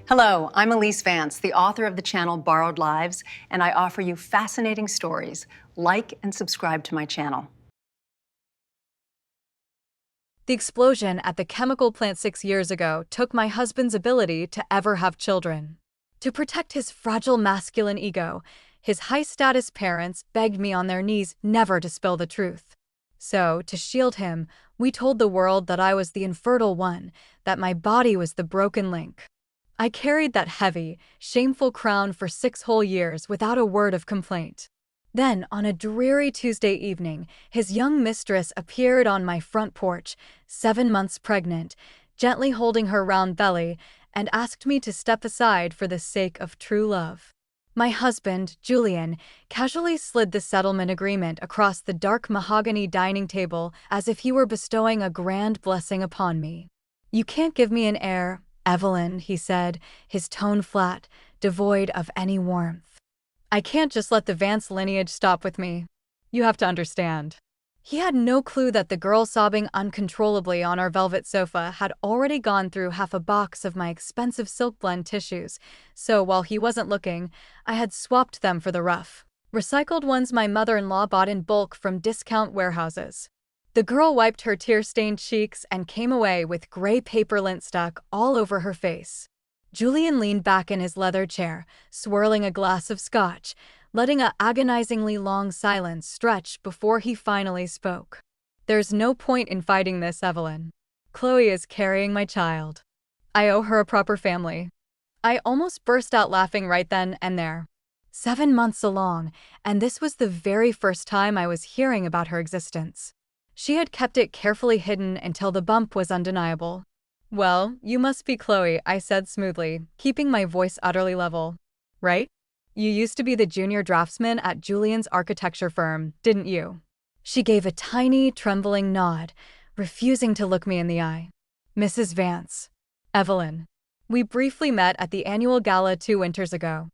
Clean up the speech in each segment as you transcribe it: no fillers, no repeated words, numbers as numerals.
Hello, I'm Elise Vance, the author of the channel Borrowed Lives, and I offer you fascinating stories. Like and subscribe to my channel. The explosion at the chemical plant 6 years ago took my husband's ability to ever have children. To protect his fragile masculine ego, his high-status parents begged me on their knees never to spill the truth. So, to shield him, we told the world that I was the infertile one, that my body was the broken link. I carried that heavy, shameful crown for 6 whole years without a word of complaint. Then, on a dreary Tuesday evening, his young mistress appeared on my front porch, 7 months pregnant, gently holding her round belly, and asked me to step aside for the sake of true love. My husband, Julian, casually slid the settlement agreement across the dark mahogany dining table as if he were bestowing a grand blessing upon me. "You can't give me an heir, Evelyn," he said, his tone flat, devoid of any warmth. "I can't just let the Vance lineage stop with me. You have to understand." He had no clue that the girl sobbing uncontrollably on our velvet sofa had already gone through half a box of my expensive silk blend tissues, so while he wasn't looking, I had swapped them for the rough, recycled ones my mother-in-law bought in bulk from discount warehouses. The girl wiped her tear-stained cheeks and came away with gray paper lint stuck all over her face. Julian leaned back in his leather chair, swirling a glass of scotch, letting an agonizingly long silence stretch before he finally spoke. "There's no point in fighting this, Evelyn. Chloe is carrying my child. I owe her a proper family." I almost burst out laughing right then and there. 7 months along, and this was the very first time I was hearing about her existence. She had kept it carefully hidden until the bump was undeniable. "Well, you must be Chloe," I said smoothly, keeping my voice utterly level. "Right? You used to be the junior draftsman at Julian's architecture firm, didn't you?" She gave a tiny, trembling nod, refusing to look me in the eye. "Mrs. Vance. Evelyn. We briefly met at the annual gala 2 winters ago."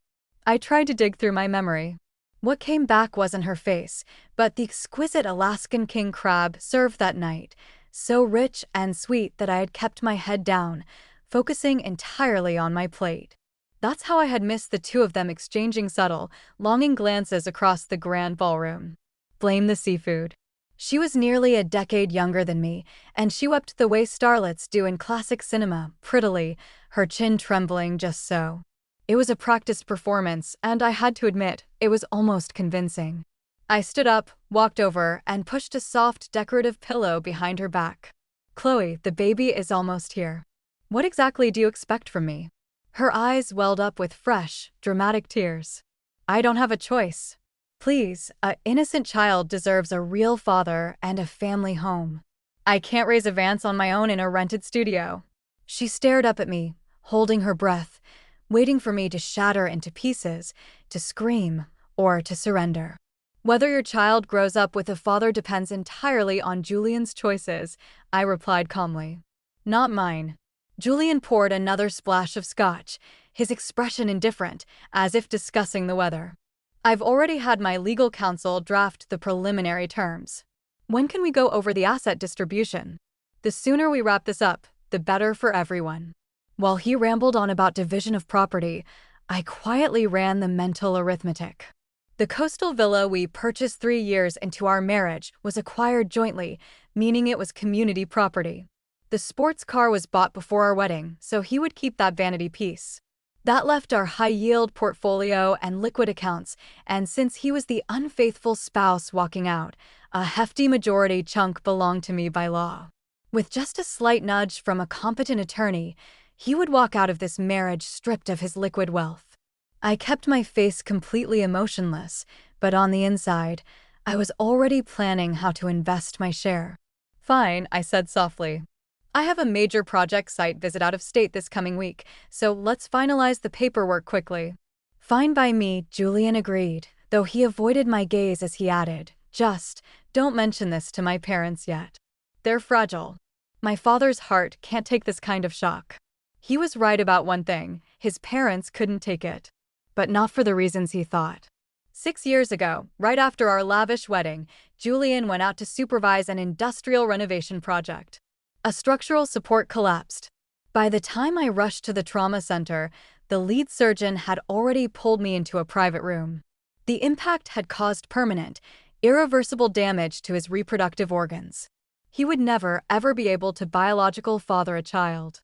I tried to dig through my memory. What came back wasn't her face, but the exquisite Alaskan king crab served that night, so rich and sweet that I had kept my head down, focusing entirely on my plate. That's how I had missed the two of them exchanging subtle, longing glances across the grand ballroom. Blame the seafood. She was nearly a decade younger than me, and she wept the way starlets do in classic cinema, prettily, her chin trembling just so. It was a practiced performance, and I had to admit, it was almost convincing. I stood up, walked over, and pushed a soft, decorative pillow behind her back. "Chloe, the baby is almost here. What exactly do you expect from me?" Her eyes welled up with fresh, dramatic tears. "I don't have a choice. Please, an innocent child deserves a real father and a family home. I can't raise a Vance on my own in a rented studio." She stared up at me, holding her breath, waiting for me to shatter into pieces, to scream, or to surrender. "Whether your child grows up with a father depends entirely on Julian's choices," I replied calmly. "Not mine." Julian poured another splash of scotch, his expression indifferent, as if discussing the weather. "I've already had my legal counsel draft the preliminary terms. When can we go over the asset distribution? The sooner we wrap this up, the better for everyone." While he rambled on about division of property, I quietly ran the mental arithmetic. The coastal villa we purchased 3 years into our marriage was acquired jointly, meaning it was community property. The sports car was bought before our wedding, so he would keep that vanity piece. That left our high-yield portfolio and liquid accounts, and since he was the unfaithful spouse walking out, a hefty majority chunk belonged to me by law. With just a slight nudge from a competent attorney, he would walk out of this marriage stripped of his liquid wealth. I kept my face completely emotionless, but on the inside, I was already planning how to invest my share. "Fine," I said softly. "I have a major project site visit out of state this coming week, so let's finalize the paperwork quickly." "Fine by me," Julian agreed, though he avoided my gaze as he added, "Just, don't mention this to my parents yet. They're fragile. My father's heart can't take this kind of shock." He was right about one thing, his parents couldn't take it. But not for the reasons he thought. 6 years ago, right after our lavish wedding, Julian went out to supervise an industrial renovation project. A structural support collapsed. By the time I rushed to the trauma center, the lead surgeon had already pulled me into a private room. The impact had caused permanent, irreversible damage to his reproductive organs. He would never, ever be able to biological father a child.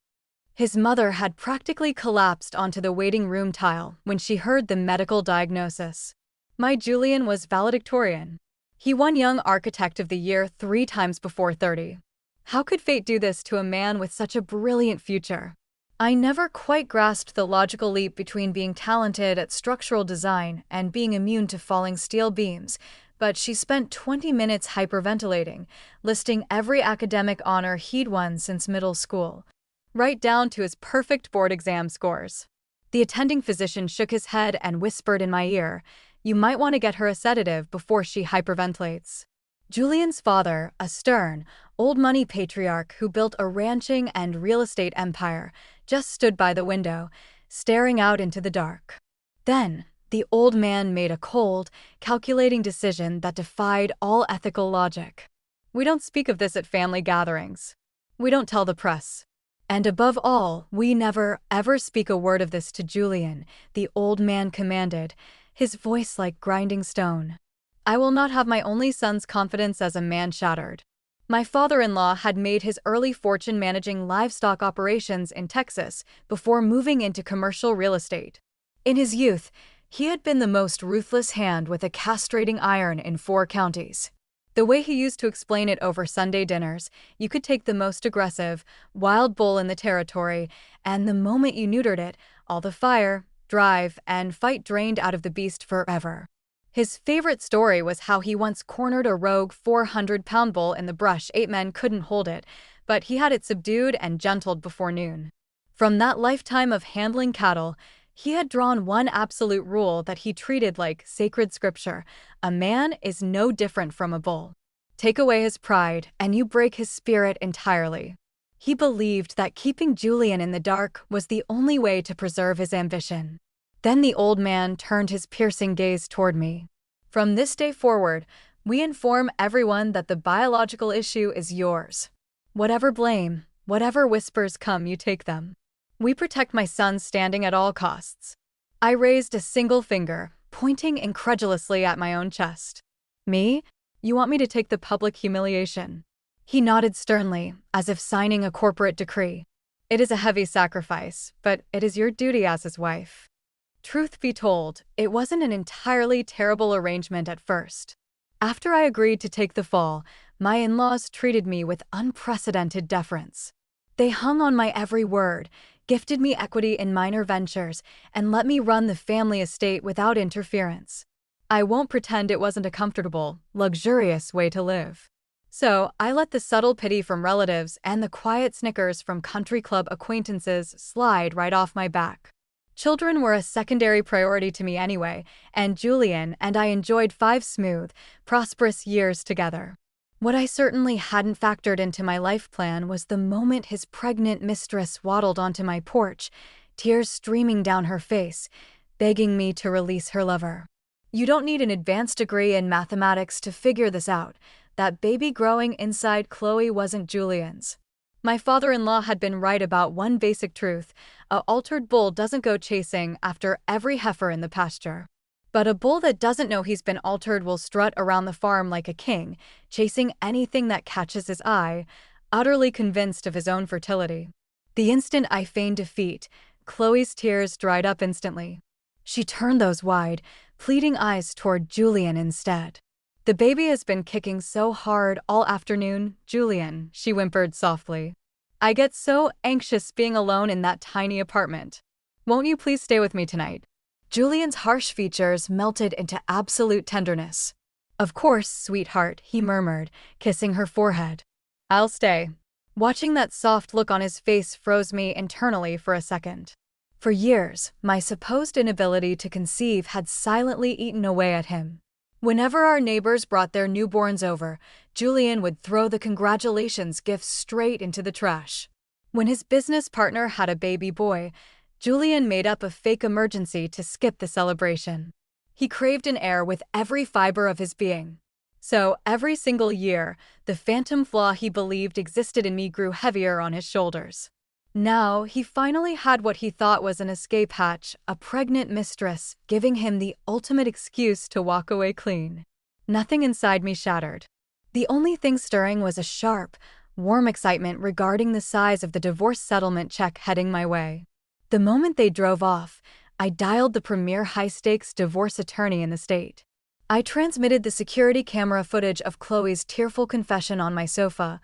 His mother had practically collapsed onto the waiting room tile when she heard the medical diagnosis. My Julian was valedictorian. He won Young Architect of the Year 3 times before 30. How could fate do this to a man with such a brilliant future? I never quite grasped the logical leap between being talented at structural design and being immune to falling steel beams, but she spent 20 minutes hyperventilating, listing every academic honor he'd won since middle school, right down to his perfect board exam scores. The attending physician shook his head and whispered in my ear, "You might want to get her a sedative before she hyperventilates." Julian's father, a stern, old-money patriarch who built a ranching and real estate empire, just stood by the window, staring out into the dark. Then, the old man made a cold, calculating decision that defied all ethical logic. "We don't speak of this at family gatherings. We don't tell the press. And above all, we never, ever speak a word of this to Julian," the old man commanded, his voice like grinding stone. I will not have my only son's confidence as a man shattered. My father-in-law had made his early fortune managing livestock operations in Texas before moving into commercial real estate. In his youth, he had been the most ruthless hand with a castrating iron in 4 counties. The way he used to explain it over Sunday dinners, you could take the most aggressive, wild bull in the territory, and the moment you neutered it, all the fire, drive, and fight drained out of the beast forever. His favorite story was how he once cornered a rogue 400-pound bull in the brush. 8 men couldn't hold it, but he had it subdued and gentled before noon. From that lifetime of handling cattle, he had drawn one absolute rule that he treated like sacred scripture: a man is no different from a bull. Take away his pride, and you break his spirit entirely. He believed that keeping Julian in the dark was the only way to preserve his ambition. Then the old man turned his piercing gaze toward me. "From this day forward, we inform everyone that the biological issue is yours. Whatever blame, whatever whispers come, you take them. We protect my son standing at all costs." I raised a single finger, pointing incredulously at my own chest. "Me? You want me to take the public humiliation?" He nodded sternly, as if signing a corporate decree. "It is a heavy sacrifice, but it is your duty as his wife." Truth be told, it wasn't an entirely terrible arrangement at first. After I agreed to take the fall, my in-laws treated me with unprecedented deference. They hung on my every word, gifted me equity in minor ventures, and let me run the family estate without interference. I won't pretend it wasn't a comfortable, luxurious way to live. So I let the subtle pity from relatives and the quiet snickers from country club acquaintances slide right off my back. Children were a secondary priority to me anyway, and Julian and I enjoyed 5 smooth, prosperous years together. What I certainly hadn't factored into my life plan was the moment his pregnant mistress waddled onto my porch, tears streaming down her face, begging me to release her lover. You don't need an advanced degree in mathematics to figure this out. That baby growing inside Chloe wasn't Julian's. My father-in-law had been right about one basic truth: a altered bull doesn't go chasing after every heifer in the pasture. But a bull that doesn't know he's been altered will strut around the farm like a king, chasing anything that catches his eye, utterly convinced of his own fertility. The instant I feigned defeat, Chloe's tears dried up instantly. She turned those wide, pleading eyes toward Julian instead. "The baby has been kicking so hard all afternoon, Julian," she whimpered softly. "I get so anxious being alone in that tiny apartment. Won't you please stay with me tonight?" Julian's harsh features melted into absolute tenderness. "Of course, sweetheart," he murmured, kissing her forehead. "I'll stay." Watching that soft look on his face froze me internally for a second. For years, my supposed inability to conceive had silently eaten away at him. Whenever our neighbors brought their newborns over, Julian would throw the congratulations gifts straight into the trash. When his business partner had a baby boy, Julian made up a fake emergency to skip the celebration. He craved an heir with every fiber of his being. So, every single year, the phantom flaw he believed existed in me grew heavier on his shoulders. Now, he finally had what he thought was an escape hatch, a pregnant mistress, giving him the ultimate excuse to walk away clean. Nothing inside me shattered. The only thing stirring was a sharp, warm excitement regarding the size of the divorce settlement check heading my way. The moment they drove off, I dialed the premier high-stakes divorce attorney in the state. I transmitted the security camera footage of Chloe's tearful confession on my sofa,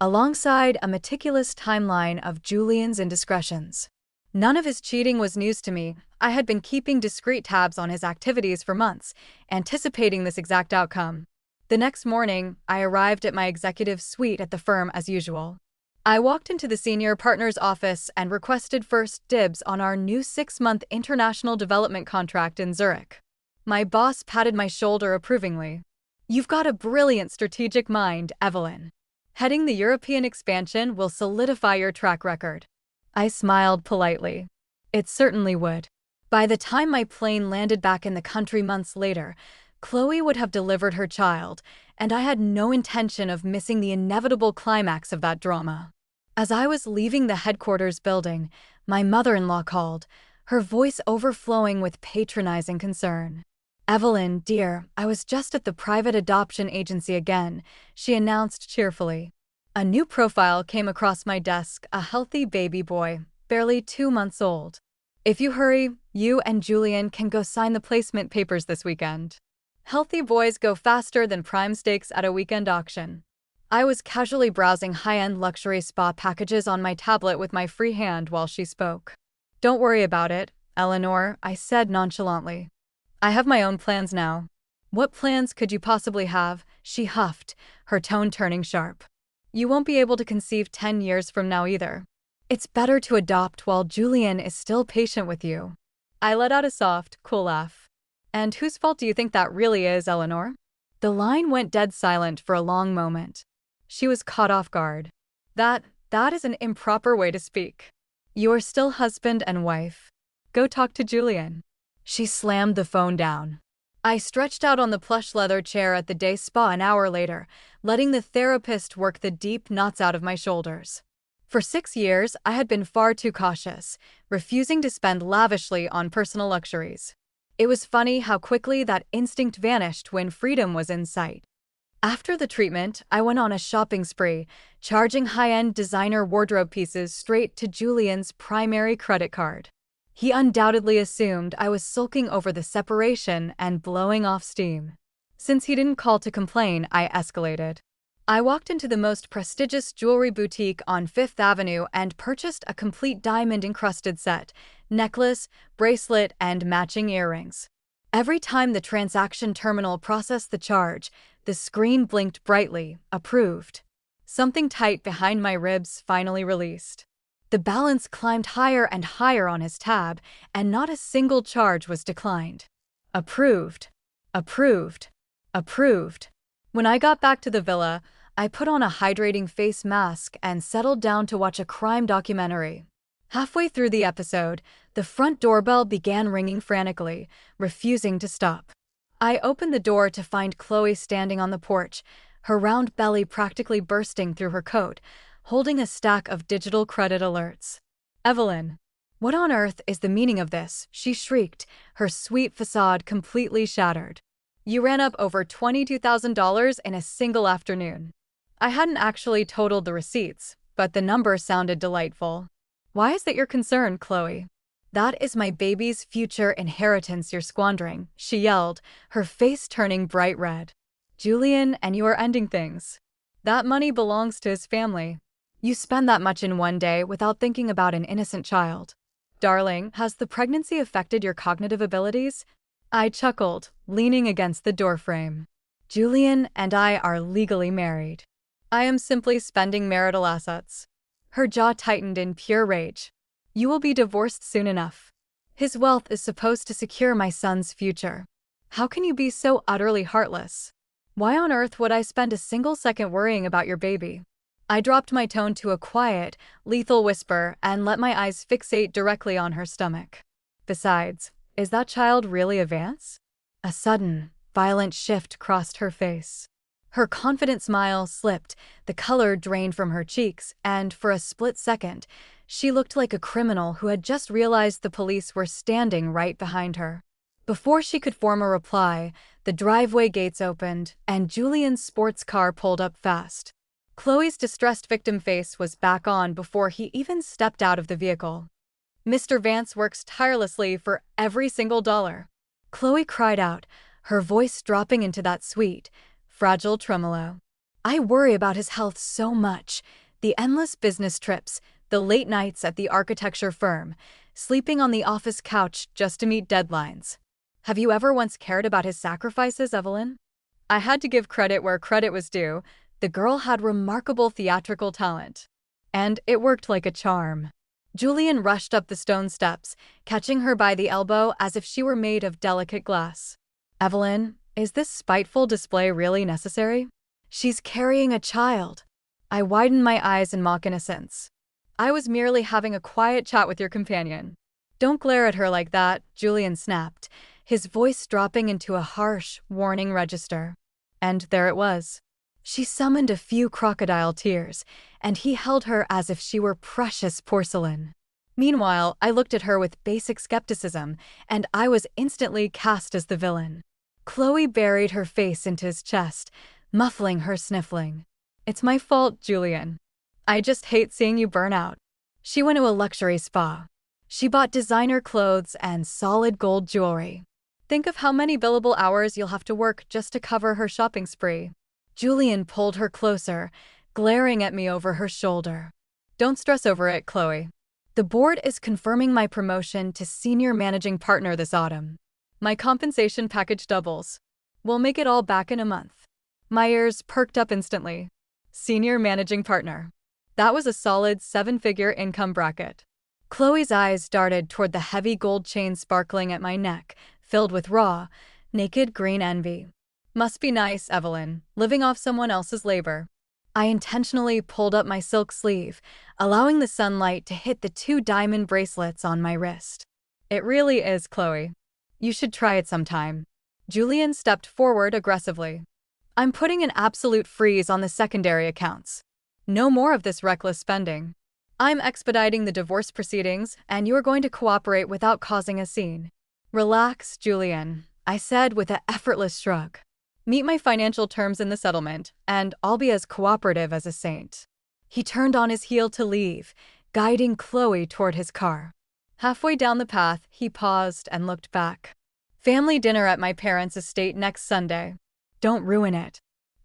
alongside a meticulous timeline of Julian's indiscretions. None of his cheating was news to me. I had been keeping discreet tabs on his activities for months, anticipating this exact outcome. The next morning, I arrived at my executive suite at the firm as usual. I walked into the senior partner's office and requested first dibs on our new 6-month international development contract in Zurich. My boss patted my shoulder approvingly. "You've got a brilliant strategic mind, Evelyn. Heading the European expansion will solidify your track record." I smiled politely. It certainly would. By the time my plane landed back in the country months later, Chloe would have delivered her child, and I had no intention of missing the inevitable climax of that drama. As I was leaving the headquarters building, my mother-in-law called, her voice overflowing with patronizing concern. "Evelyn, dear, I was just at the private adoption agency again," she announced cheerfully. A new profile came across my desk, a healthy baby boy, barely 2 months old. "If you hurry, you and Julian can go sign the placement papers this weekend." Healthy boys go faster than prime steaks at a weekend auction. I was casually browsing high-end luxury spa packages on my tablet with my free hand while she spoke. "Don't worry about it, Eleanor," I said nonchalantly. "I have my own plans now." "What plans could you possibly have?" she huffed, her tone turning sharp. "You won't be able to conceive 10 years from now either. It's better to adopt while Julian is still patient with you." I let out a soft, cool laugh. "And whose fault do you think that really is, Eleanor?" The line went dead silent for a long moment. She was caught off guard. That is an improper way to speak. You're still husband and wife. Go talk to Julian." She slammed the phone down. I stretched out on the plush leather chair at the day spa an hour later, letting the therapist work the deep knots out of my shoulders. For 6 years, I had been far too cautious, refusing to spend lavishly on personal luxuries. It was funny how quickly that instinct vanished when freedom was in sight. After the treatment, I went on a shopping spree, charging high-end designer wardrobe pieces straight to Julian's primary credit card. He undoubtedly assumed I was sulking over the separation and blowing off steam. Since he didn't call to complain, I escalated. I walked into the most prestigious jewelry boutique on Fifth Avenue and purchased a complete diamond-encrusted set, necklace, bracelet, and matching earrings. Every time the transaction terminal processed the charge, the screen blinked brightly, approved. Something tight behind my ribs finally released. The balance climbed higher and higher on his tab, and not a single charge was declined. Approved. Approved. Approved. When I got back to the villa, I put on a hydrating face mask and settled down to watch a crime documentary. Halfway through the episode, the front doorbell began ringing frantically, refusing to stop. I opened the door to find Chloe standing on the porch, her round belly practically bursting through her coat, holding a stack of digital credit alerts. "Evelyn, what on earth is the meaning of this?" she shrieked, her sweet facade completely shattered. "You ran up over $22,000 in a single afternoon." I hadn't actually totaled the receipts, but the number sounded delightful. "Why is that your concern, Chloe?" "That is my baby's future inheritance you're squandering," she yelled, her face turning bright red. "Julian and you are ending things. That money belongs to his family. You spend that much in one day without thinking about an innocent child. Darling, has the pregnancy affected your cognitive abilities?" I chuckled, leaning against the doorframe. "Julian and I are legally married. I am simply spending marital assets." Her jaw tightened in pure rage. "You will be divorced soon enough. His wealth is supposed to secure my son's future. How can you be so utterly heartless? Why on earth would I spend a single second worrying about your baby?" I dropped my tone to a quiet, lethal whisper and let my eyes fixate directly on her stomach. "Besides, is that child really a Vance?" A sudden, violent shift crossed her face. Her confident smile slipped, the color drained from her cheeks, and for a split second, She looked like a criminal who had just realized the police were standing right behind her. Before she could form a reply, the driveway gates opened, and Julian's sports car pulled up fast. Chloe's distressed victim face was back on before he even stepped out of the vehicle. "Mr. Vance works tirelessly for every single dollar," Chloe cried out, her voice dropping into that sweet, fragile tremolo. "I worry about his health so much. The endless business trips, the late nights at the architecture firm, sleeping on the office couch just to meet deadlines. Have you ever once cared about his sacrifices, Evelyn?" I had to give credit where credit was due. The girl had remarkable theatrical talent. And it worked like a charm. Julian rushed up the stone steps, catching her by the elbow as if she were made of delicate glass. "Evelyn, is this spiteful display really necessary? She's carrying a child." I widened my eyes in mock innocence. "I was merely having a quiet chat with your companion." "Don't glare at her like that," Julian snapped, his voice dropping into a harsh, warning register. And there it was. She summoned a few crocodile tears, and he held her as if she were precious porcelain. Meanwhile, I looked at her with basic skepticism, and I was instantly cast as the villain. Chloe buried her face into his chest, muffling her sniffling. "It's my fault, Julian. I just hate seeing you burn out." She went to a luxury spa. She bought designer clothes and solid gold jewelry. Think of how many billable hours you'll have to work just to cover her shopping spree. Julian pulled her closer, glaring at me over her shoulder. "Don't stress over it, Chloe. The board is confirming my promotion to senior managing partner this autumn. My compensation package doubles. We'll make it all back in a month." My ears perked up instantly. Senior managing partner. That was a solid 7-figure income bracket. Chloe's eyes darted toward the heavy gold chain sparkling at my neck, filled with raw, naked green envy. "Must be nice, Evelyn, living off someone else's labor." I intentionally pulled up my silk sleeve, allowing the sunlight to hit the 2 diamond bracelets on my wrist. "It really is, Chloe. You should try it sometime." Julian stepped forward aggressively. "I'm putting an absolute freeze on the secondary accounts. No more of this reckless spending. I'm expediting the divorce proceedings, and you're going to cooperate without causing a scene." "Relax, Julian," I said with an effortless shrug. "Meet my financial terms in the settlement, and I'll be as cooperative as a saint." He turned on his heel to leave, guiding Chloe toward his car. Halfway down the path, he paused and looked back. "Family dinner at my parents' estate next Sunday. Don't ruin it."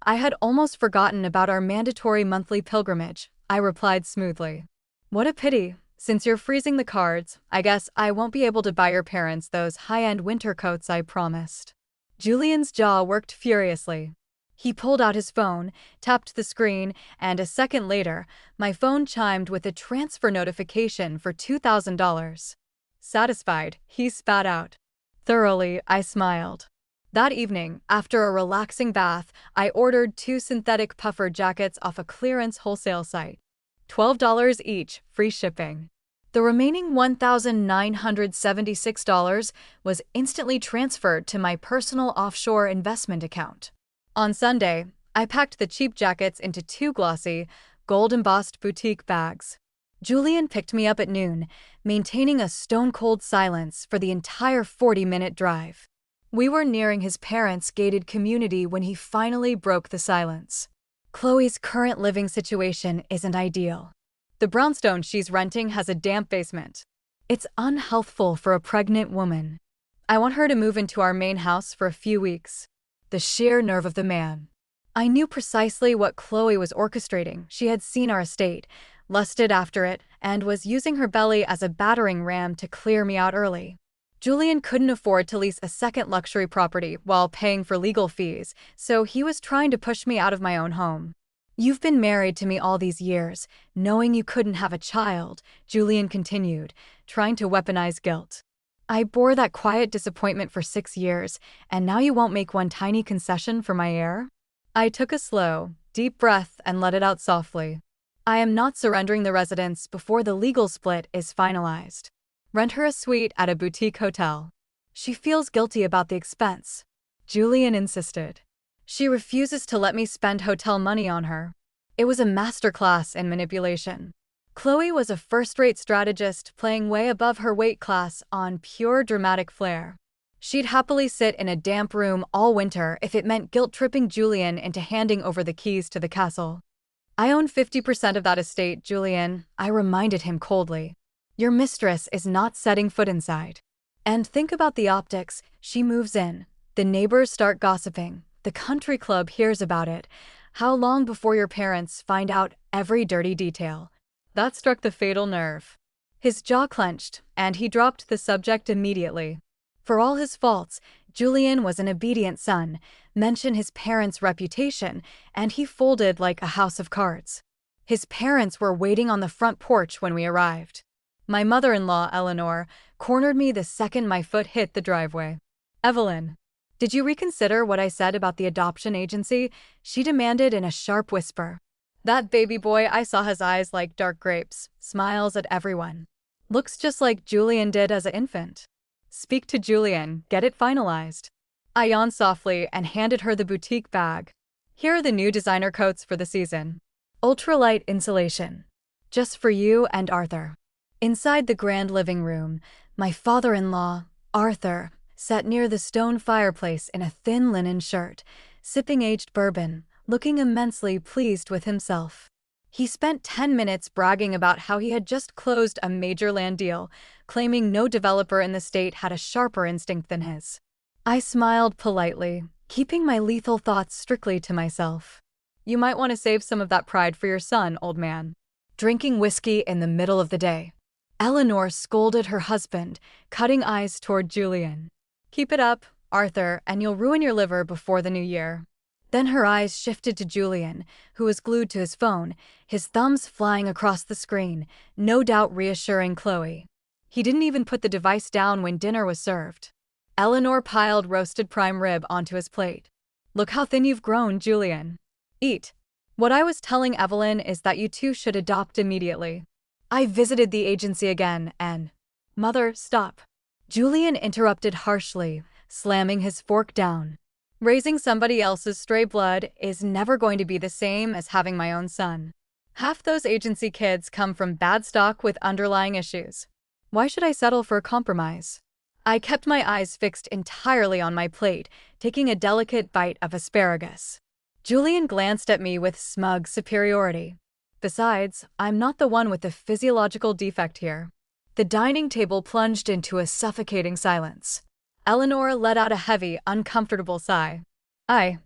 I had almost forgotten about our mandatory monthly pilgrimage, I replied smoothly. "What a pity. Since you're freezing the cards, I guess I won't be able to buy your parents those high-end winter coats I promised." Julian's jaw worked furiously. He pulled out his phone, tapped the screen, and a second later, my phone chimed with a transfer notification for $2,000. Satisfied, he spat out. Thoroughly, I smiled. That evening, after a relaxing bath, I ordered 2 synthetic puffer jackets off a clearance wholesale site. $12 each, free shipping. The remaining $1,976 was instantly transferred to my personal offshore investment account. On Sunday, I packed the cheap jackets into 2 glossy, gold-embossed boutique bags. Julian picked me up at noon, maintaining a stone-cold silence for the entire 40-minute drive. We were nearing his parents' gated community when he finally broke the silence. "Chloe's current living situation isn't ideal. The brownstone she's renting has a damp basement. It's unhealthful for a pregnant woman. I want her to move into our main house for a few weeks." The sheer nerve of the man. I knew precisely what Chloe was orchestrating. She had seen our estate, lusted after it, and was using her belly as a battering ram to clear me out early. Julian couldn't afford to lease a second luxury property while paying for legal fees, so he was trying to push me out of my own home. "You've been married to me all these years, knowing you couldn't have a child," Julian continued, trying to weaponize guilt. "I bore that quiet disappointment for 6 years, and now you won't make one tiny concession for my heir?" I took a slow, deep breath and let it out softly. "I am not surrendering the residence before the legal split is finalized. Rent her a suite at a boutique hotel. She feels guilty about the expense," Julian insisted. "She refuses to let me spend hotel money on her." It was a masterclass in manipulation. Chloe was a first-rate strategist playing way above her weight class on pure dramatic flair. She'd happily sit in a damp room all winter if it meant guilt-tripping Julian into handing over the keys to the castle. "I own 50% of that estate, Julian," I reminded him coldly. "Your mistress is not setting foot inside." And think about the optics. She moves in. The neighbors start gossiping. The country club hears about it. How long before your parents find out every dirty detail? That struck the fatal nerve. His jaw clenched, and he dropped the subject immediately. For all his faults, Julian was an obedient son. Mention his parents' reputation, and he folded like a house of cards. His parents were waiting on the front porch when we arrived. My mother-in-law, Eleanor, cornered me the second my foot hit the driveway. "Evelyn, did you reconsider what I said about the adoption agency?" she demanded in a sharp whisper. "That baby boy, I saw his eyes like dark grapes, smiles at everyone. Looks just like Julian did as an infant." "Speak to Julian, get it finalized." I yawned softly and handed her the boutique bag. "Here are the new designer coats for the season. Ultralight insulation. Just for you and Arthur." Inside the grand living room, my father-in-law, Arthur, sat near the stone fireplace in a thin linen shirt, sipping aged bourbon, looking immensely pleased with himself. He spent 10 minutes bragging about how he had just closed a major land deal, claiming no developer in the state had a sharper instinct than his. I smiled politely, keeping my lethal thoughts strictly to myself. "You might want to save some of that pride for your son, old man." Drinking whiskey in the middle of the day. Eleanor scolded her husband, cutting eyes toward Julian. "Keep it up, Arthur, and you'll ruin your liver before the new year." Then her eyes shifted to Julian, who was glued to his phone, his thumbs flying across the screen, no doubt reassuring Chloe. He didn't even put the device down when dinner was served. Eleanor piled roasted prime rib onto his plate. "Look how thin you've grown, Julian. Eat." What I was telling Evelyn is that you two should adopt immediately. I visited the agency again and— "Mother, stop." Julian interrupted harshly, slamming his fork down. "Raising somebody else's stray blood is never going to be the same as having my own son. Half those agency kids come from bad stock with underlying issues. Why should I settle for a compromise?" I kept my eyes fixed entirely on my plate, taking a delicate bite of asparagus. Julian glanced at me with smug superiority. "Besides, I'm not the one with the physiological defect here." The dining table plunged into a suffocating silence. Eleanor let out a heavy, uncomfortable sigh. I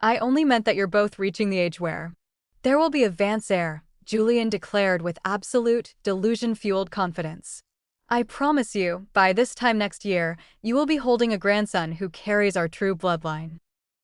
only meant that you're both reaching the age where—" "There will be a Vance heir," Julian declared with absolute, delusion-fueled confidence. "I promise you, by this time next year, you will be holding a grandson who carries our true bloodline."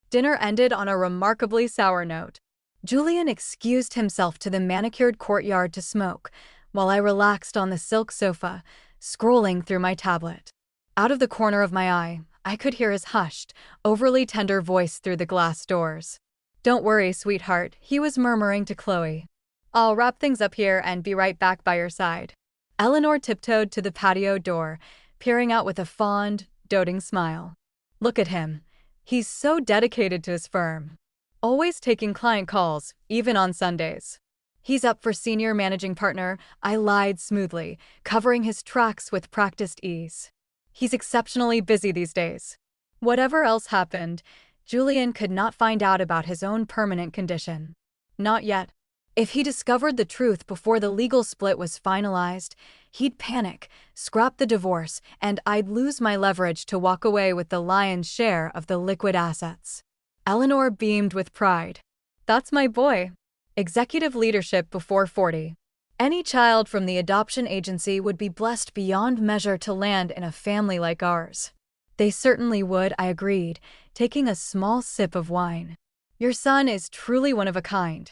Dinner ended on a remarkably sour note. Julian excused himself to the manicured courtyard to smoke, while I relaxed on the silk sofa, scrolling through my tablet. Out of the corner of my eye, I could hear his hushed, overly tender voice through the glass doors. "Don't worry, sweetheart," he was murmuring to Chloe. "I'll wrap things up here and be right back by your side." Eleanor tiptoed to the patio door, peering out with a fond, doting smile. "Look at him. He's so dedicated to his firm. Always taking client calls, even on Sundays." "He's up for senior managing partner," I lied smoothly, covering his tracks with practiced ease. "He's exceptionally busy these days." Whatever else happened, Julian could not find out about his own permanent condition. Not yet. If he discovered the truth before the legal split was finalized, he'd panic, scrap the divorce, and I'd lose my leverage to walk away with the lion's share of the liquid assets. Eleanor beamed with pride. "That's my boy. Executive leadership before 40. Any child from the adoption agency would be blessed beyond measure to land in a family like ours." "They certainly would," I agreed, taking a small sip of wine. "Your son is truly one of a kind."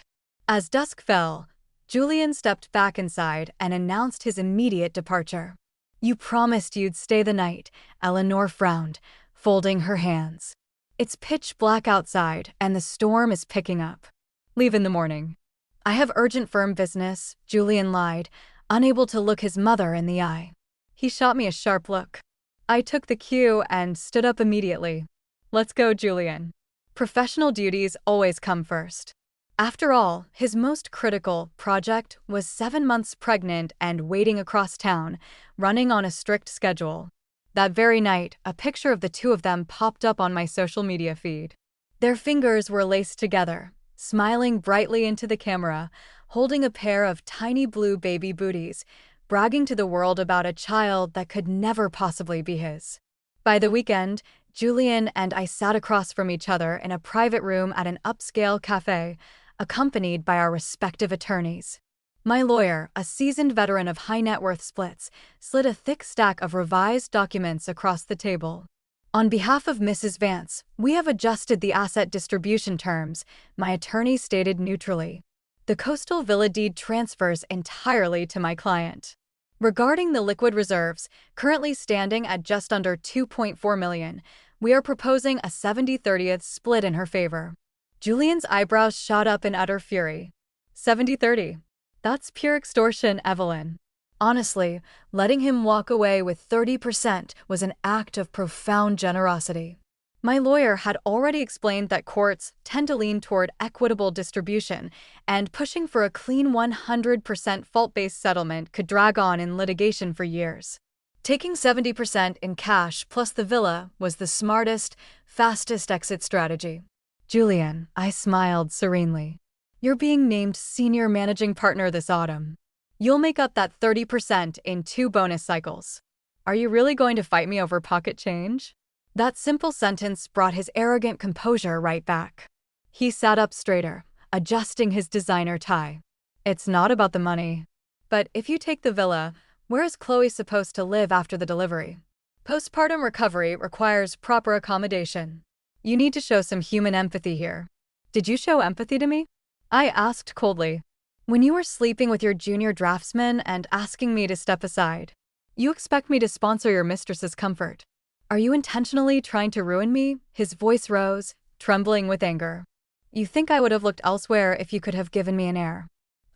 As dusk fell, Julian stepped back inside and announced his immediate departure. "You promised you'd stay the night," Eleanor frowned, folding her hands. "It's pitch black outside and the storm is picking up." "Leave in the morning." "I have urgent firm business," Julian lied, unable to look his mother in the eye. He shot me a sharp look. I took the cue and stood up immediately. "Let's go, Julian. Professional duties always come first." After all, his most critical project was 7 months pregnant and waiting across town, running on a strict schedule. That very night, a picture of the two of them popped up on my social media feed. Their fingers were laced together, smiling brightly into the camera, holding a pair of tiny blue baby booties, bragging to the world about a child that could never possibly be his. By the weekend, Julian and I sat across from each other in a private room at an upscale cafe, accompanied by our respective attorneys. My lawyer, a seasoned veteran of high-net-worth splits, slid a thick stack of revised documents across the table. On behalf of Mrs. Vance, we have adjusted the asset distribution terms, my attorney stated neutrally. The coastal villa deed transfers entirely to my client. Regarding the liquid reserves, currently standing at just under $2.4 million, we are proposing a 70/30 split in her favor. Julian's eyebrows shot up in utter fury. 70/30. That's pure extortion, Evelyn. Honestly, letting him walk away with 30% was an act of profound generosity. My lawyer had already explained that courts tend to lean toward equitable distribution, and pushing for a clean 100% fault-based settlement could drag on in litigation for years. Taking 70% in cash plus the villa was the smartest, fastest exit strategy. Julian, I smiled serenely. You're being named senior managing partner this autumn. You'll make up that 30% in 2 bonus cycles. Are you really going to fight me over pocket change? That simple sentence brought his arrogant composure right back. He sat up straighter, adjusting his designer tie. It's not about the money. But if you take the villa, where is Chloe supposed to live after the delivery? Postpartum recovery requires proper accommodation. You need to show some human empathy here. Did you show empathy to me? I asked coldly. When you were sleeping with your junior draftsman and asking me to step aside, you expect me to sponsor your mistress's comfort. Are you intentionally trying to ruin me? His voice rose, trembling with anger. You think I would have looked elsewhere if you could have given me an heir.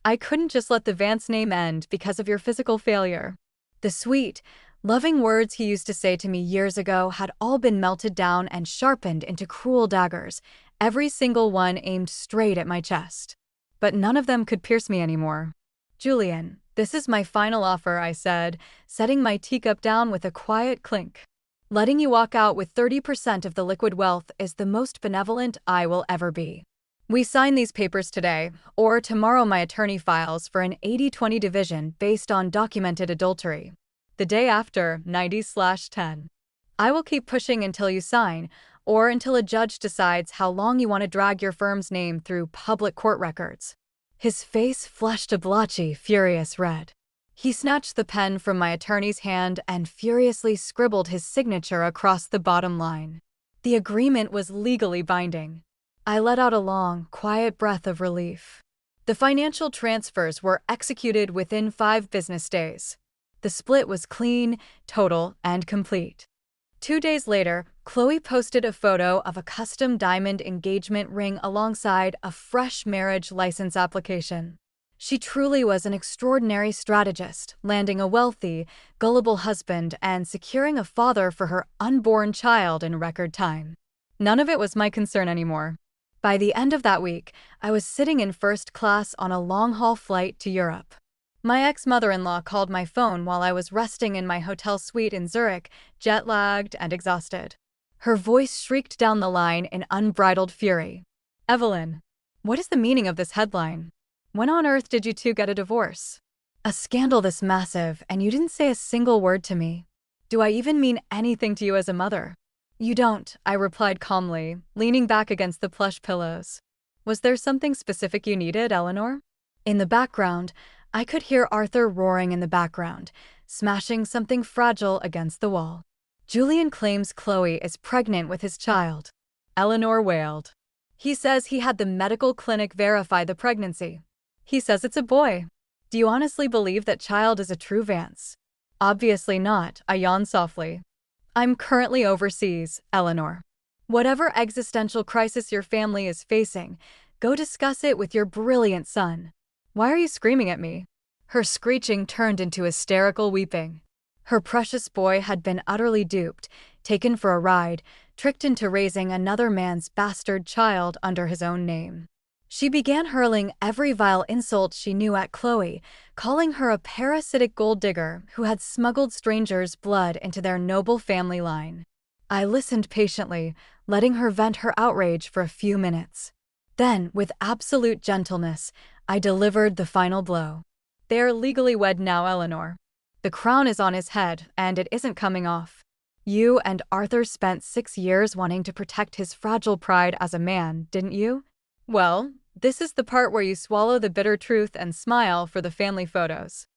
I couldn't just let the Vance name end because of your physical failure. The sweet, loving words he used to say to me years ago had all been melted down and sharpened into cruel daggers, every single one aimed straight at my chest. But none of them could pierce me anymore. Julian, this is my final offer, I said, setting my teacup down with a quiet clink. Letting you walk out with 30% of the liquid wealth is the most benevolent I will ever be. We sign these papers today, or tomorrow my attorney files for an 80-20 division based on documented adultery. The day after, 90/10. I will keep pushing until you sign, or until a judge decides how long you want to drag your firm's name through public court records. His face flushed a blotchy, furious red. He snatched the pen from my attorney's hand and furiously scribbled his signature across the bottom line. The agreement was legally binding. I let out a long, quiet breath of relief. The financial transfers were executed within 5 business days. The split was clean, total, and complete. 2 days later, Chloe posted a photo of a custom diamond engagement ring alongside a fresh marriage license application. She truly was an extraordinary strategist, landing a wealthy, gullible husband and securing a father for her unborn child in record time. None of it was my concern anymore. By the end of that week, I was sitting in first class on a long-haul flight to Europe. My ex-mother-in-law called my phone while I was resting in my hotel suite in Zurich, jet-lagged and exhausted. Her voice shrieked down the line in unbridled fury. Evelyn, what is the meaning of this headline? When on earth did you two get a divorce? A scandal this massive, and you didn't say a single word to me. Do I even mean anything to you as a mother? You don't, I replied calmly, leaning back against the plush pillows. Was there something specific you needed, Eleanor? In the background, I could hear Arthur roaring in the background, smashing something fragile against the wall. Julian claims Chloe is pregnant with his child. Eleanor wailed. He says he had the medical clinic verify the pregnancy. He says it's a boy. Do you honestly believe that child is a true Vance? Obviously not, I yawned softly. I'm currently overseas, Eleanor. Whatever existential crisis your family is facing, go discuss it with your brilliant son. Why are you screaming at me? Her screeching turned into hysterical weeping. Her precious boy had been utterly duped, taken for a ride, tricked into raising another man's bastard child under his own name. She began hurling every vile insult she knew at Chloe, calling her a parasitic gold digger who had smuggled strangers' blood into their noble family line. I listened patiently, letting her vent her outrage for a few minutes. Then, with absolute gentleness, I delivered the final blow. They are legally wed now, Eleanor. The crown is on his head, and it isn't coming off. You and Arthur spent 6 years wanting to protect his fragile pride as a man, didn't you? Well, this is the part where you swallow the bitter truth and smile for the family photos.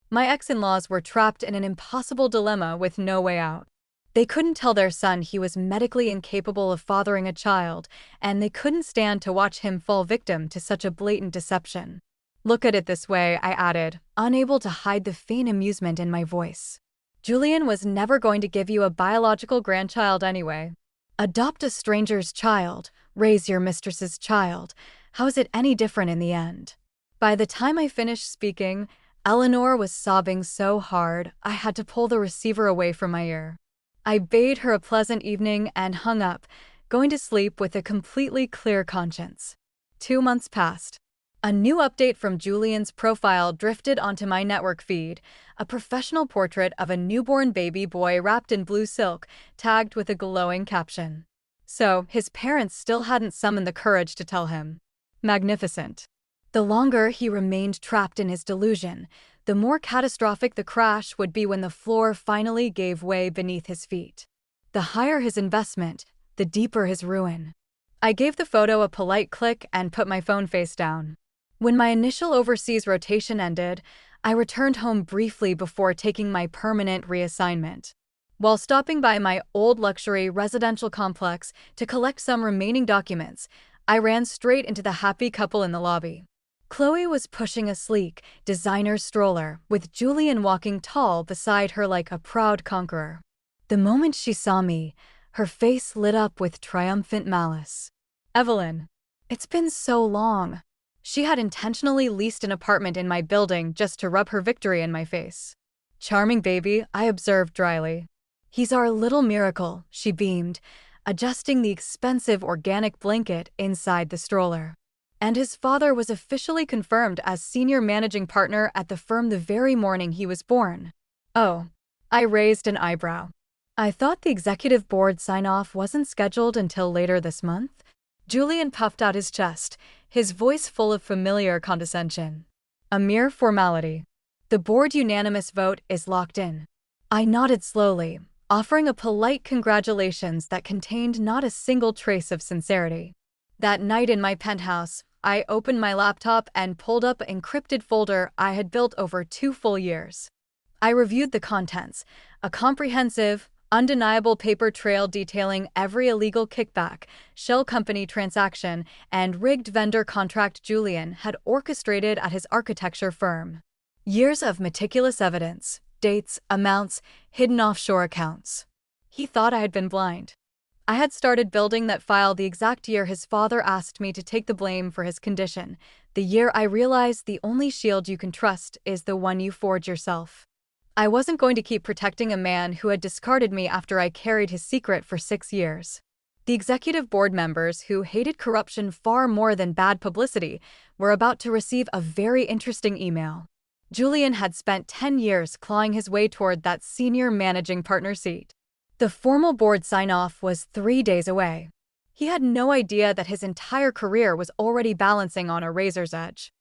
My ex-in-laws were trapped in an impossible dilemma with no way out. They couldn't tell their son he was medically incapable of fathering a child, and they couldn't stand to watch him fall victim to such a blatant deception. Look at it this way, I added, unable to hide the faint amusement in my voice. Julian was never going to give you a biological grandchild anyway. Adopt a stranger's child, raise your mistress's child. How is it any different in the end? By the time I finished speaking, Eleanor was sobbing so hard I had to pull the receiver away from my ear. I bade her a pleasant evening and hung up, going to sleep with a completely clear conscience. 2 months passed. A new update from Julian's profile drifted onto my network feed, a professional portrait of a newborn baby boy wrapped in blue silk, tagged with a glowing caption. So, his parents still hadn't summoned the courage to tell him. Magnificent. The longer he remained trapped in his delusion, the more catastrophic the crash would be when the floor finally gave way beneath his feet. The higher his investment, the deeper his ruin. I gave the photo a polite click and put my phone face down. When my initial overseas rotation ended, I returned home briefly before taking my permanent reassignment. While stopping by my old luxury residential complex to collect some remaining documents, I ran straight into the happy couple in the lobby. Chloe was pushing a sleek, designer stroller, with Julian walking tall beside her like a proud conqueror. The moment she saw me, her face lit up with triumphant malice. Evelyn. It's been so long. She had intentionally leased an apartment in my building just to rub her victory in my face. Charming baby, I observed dryly. He's our little miracle, she beamed, adjusting the expensive organic blanket inside the stroller. And his father was officially confirmed as senior managing partner at the firm the very morning he was born. Oh, I raised an eyebrow. I thought the executive board sign-off wasn't scheduled until later this month. Julian puffed out his chest, his voice full of familiar condescension. A mere formality. The board unanimous vote is locked in. I nodded slowly, offering a polite congratulations that contained not a single trace of sincerity. That night in my penthouse, I opened my laptop and pulled up an encrypted folder I had built over 2 full years. I reviewed the contents, a comprehensive, undeniable paper trail detailing every illegal kickback, shell company transaction, and rigged vendor contract Julian had orchestrated at his architecture firm. Years of meticulous evidence, dates, amounts, hidden offshore accounts. He thought I had been blind. I had started building that file the exact year his father asked me to take the blame for his condition, the year I realized the only shield you can trust is the one you forge yourself. I wasn't going to keep protecting a man who had discarded me after I carried his secret for 6 years. The executive board members, who hated corruption far more than bad publicity, were about to receive a very interesting email. Julian had spent 10 years clawing his way toward that senior managing partner seat. The formal board sign-off was 3 days away. He had no idea that his entire career was already balancing on a razor's edge.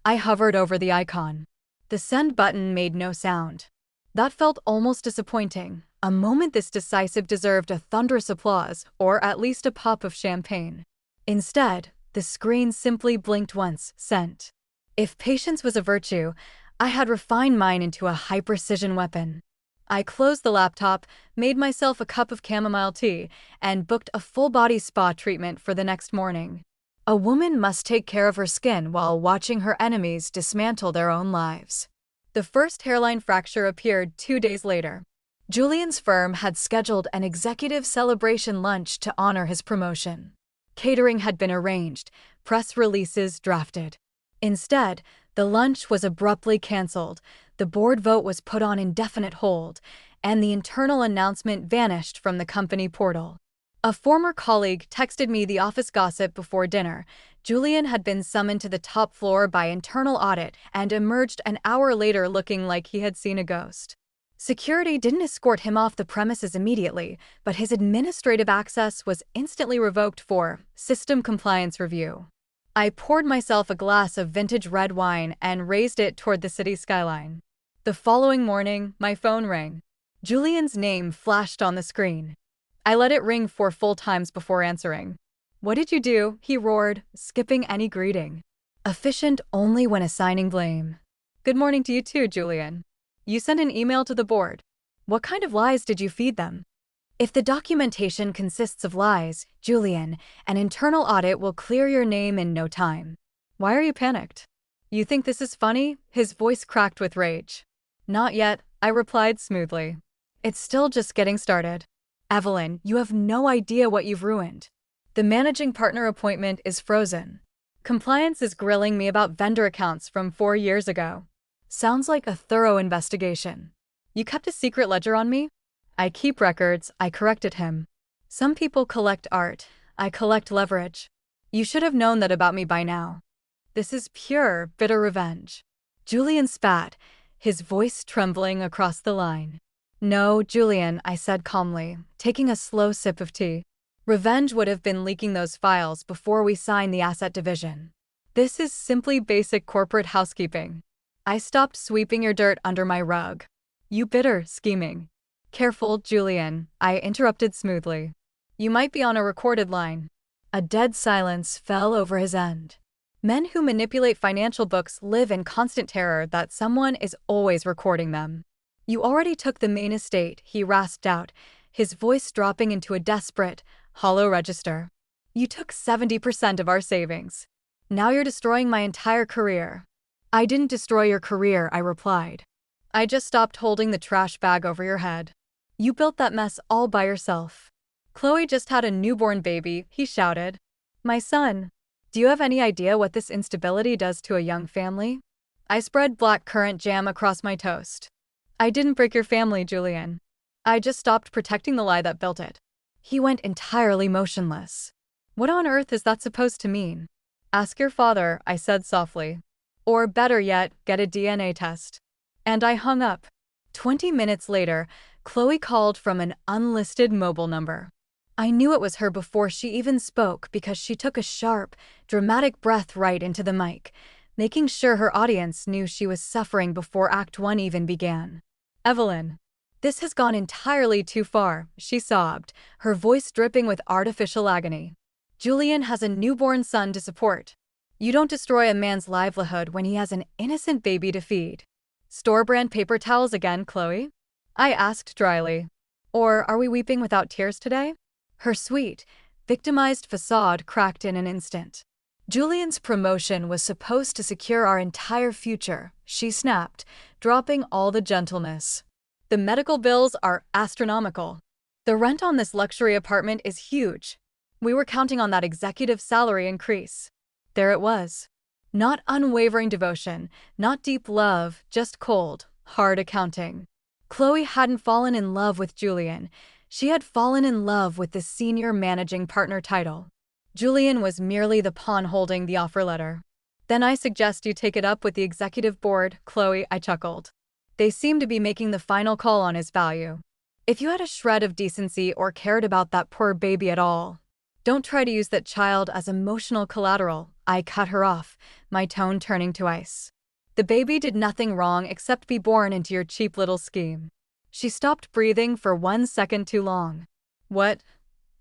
I hovered over the icon. The send button made no sound. That felt almost disappointing. A moment this decisive deserved a thunderous applause, or at least a pop of champagne. Instead, the screen simply blinked once, sent. If patience was a virtue, I had refined mine into a high-precision weapon. I closed the laptop, made myself a cup of chamomile tea, and booked a full-body spa treatment for the next morning. A woman must take care of her skin while watching her enemies dismantle their own lives. The first hairline fracture appeared 2 days later. Julian's firm had scheduled an executive celebration lunch to honor his promotion. Catering had been arranged, press releases drafted. Instead, the lunch was abruptly canceled, the board vote was put on indefinite hold, and the internal announcement vanished from the company portal. A former colleague texted me the office gossip before dinner, Julian had been summoned to the top floor by internal audit and emerged an hour later looking like he had seen a ghost. Security didn't escort him off the premises immediately, but his administrative access was instantly revoked for system compliance review. I poured myself a glass of vintage red wine and raised it toward the city skyline. The following morning, my phone rang. Julian's name flashed on the screen. I let it ring 4 full times before answering. "What did you do?" he roared, skipping any greeting. Efficient only when assigning blame. "Good morning to you too, Julian. You sent an email to the board. What kind of lies did you feed them?" "If the documentation consists of lies, Julian, an internal audit will clear your name in no time." "Why are you panicked?" "You think this is funny?" His voice cracked with rage. "Not yet," I replied smoothly. "It's still just getting started." "Evelyn, you have no idea what you've ruined. The managing partner appointment is frozen. Compliance is grilling me about vendor accounts from 4 years ago. Sounds like a thorough investigation. You kept a secret ledger on me?" "I keep records," I corrected him. "Some people collect art. I collect leverage. You should have known that about me by now. This is pure, bitter revenge." Julian spat, his voice trembling across the line. "No, Julian," I said calmly, taking a slow sip of tea. "Revenge would have been leaking those files before we signed the asset division. This is simply basic corporate housekeeping. I stopped sweeping your dirt under my rug. You bitter, scheming." "Careful, Julian," I interrupted smoothly. "You might be on a recorded line." A dead silence fell over his end. Men who manipulate financial books live in constant terror that someone is always recording them. "You already took the main estate," he rasped out, his voice dropping into a desperate, hollow register. "You took 70% of our savings. Now you're destroying my entire career." "I didn't destroy your career," I replied. "I just stopped holding the trash bag over your head. You built that mess all by yourself." "Chloe just had a newborn baby," he shouted. "My son. Do you have any idea what this instability does to a young family?" I spread black currant jam across my toast. "I didn't break your family, Julian. I just stopped protecting the lie that built it." He went entirely motionless. "What on earth is that supposed to mean?" "Ask your father," I said softly. "Or better yet, get a DNA test." And I hung up. 20 minutes later, Chloe called from an unlisted mobile number. I knew it was her before she even spoke because she took a sharp, dramatic breath right into the mic, making sure her audience knew she was suffering before Act 1 even began. "Evelyn, this has gone entirely too far," she sobbed, her voice dripping with artificial agony. "Julian has a newborn son to support. You don't destroy a man's livelihood when he has an innocent baby to feed." "Store-brand paper towels again, Chloe?" I asked dryly. "Or are we weeping without tears today?" Her sweet, victimized facade cracked in an instant. "Julian's promotion was supposed to secure our entire future," she snapped, dropping all the gentleness. "The medical bills are astronomical. The rent on this luxury apartment is huge. We were counting on that executive salary increase." There it was. Not unwavering devotion, not deep love, just cold, hard accounting. Chloe hadn't fallen in love with Julian. She had fallen in love with the senior managing partner title. Julian was merely the pawn holding the offer letter. "Then I suggest you take it up with the executive board, Chloe," I chuckled. "They seem to be making the final call on his value. If you had a shred of decency or cared about that poor baby at all, don't try to use that child as emotional collateral." I cut her off, my tone turning to ice. "The baby did nothing wrong except be born into your cheap little scheme." She stopped breathing for 1 second too long. What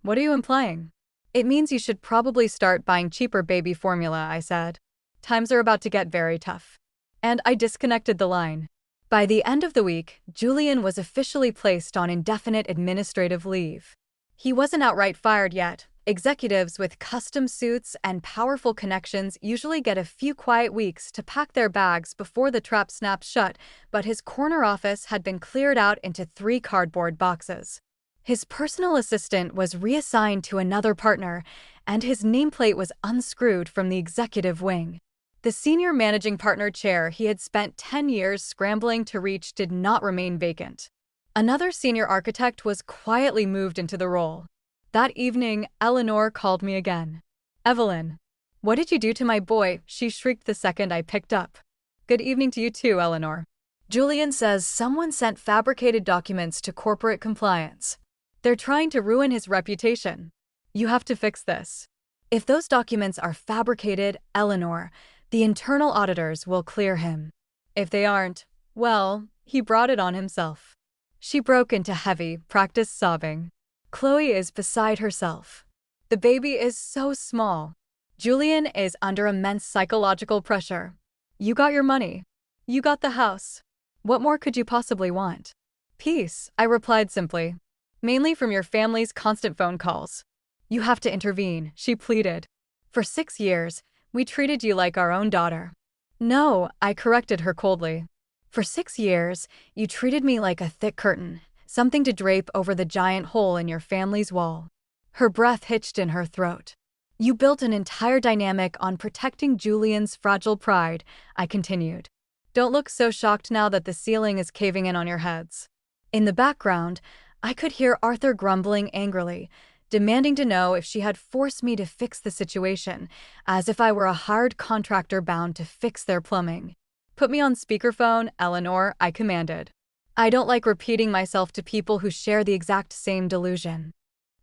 are you implying?" "It means you should probably start buying cheaper baby formula," I said. "Times are about to get very tough." And I disconnected the line. By the end of the week, Julian was officially placed on indefinite administrative leave. He wasn't outright fired yet. Executives with custom suits and powerful connections usually get a few quiet weeks to pack their bags before the trap snaps shut, but his corner office had been cleared out into 3 cardboard boxes. His personal assistant was reassigned to another partner, and his nameplate was unscrewed from the executive wing. The senior managing partner chair he had spent 10 years scrambling to reach did not remain vacant. Another senior architect was quietly moved into the role. That evening, Eleanor called me again. "Evelyn, What did you do to my boy? She shrieked the second I picked up. Good evening to you too, Eleanor. Julian says someone sent fabricated documents to corporate compliance. They're trying to ruin his reputation. You have to fix this. If those documents are fabricated, Eleanor, the internal auditors will clear him. If they aren't, well, he brought it on himself. She broke into heavy, practiced sobbing. Chloe is beside herself. The baby is so small. Julian is under immense psychological pressure. You got your money. You got the house. What more could you possibly want? Peace, I replied simply. Mainly from your family's constant phone calls. You have to intervene, she pleaded. For 6 years, we treated you like our own daughter. No, I corrected her coldly. For 6 years, you treated me like a thick curtain, something to drape over the giant hole in your family's wall. Her breath hitched in her throat. You built an entire dynamic on protecting Julian's fragile pride, I continued. Don't look so shocked now that the ceiling is caving in on your heads. In the background, I could hear Arthur grumbling angrily, demanding to know if she had forced me to fix the situation, as if I were a hired contractor bound to fix their plumbing. Put me on speakerphone, Eleanor, I commanded. I don't like repeating myself to people who share the exact same delusion.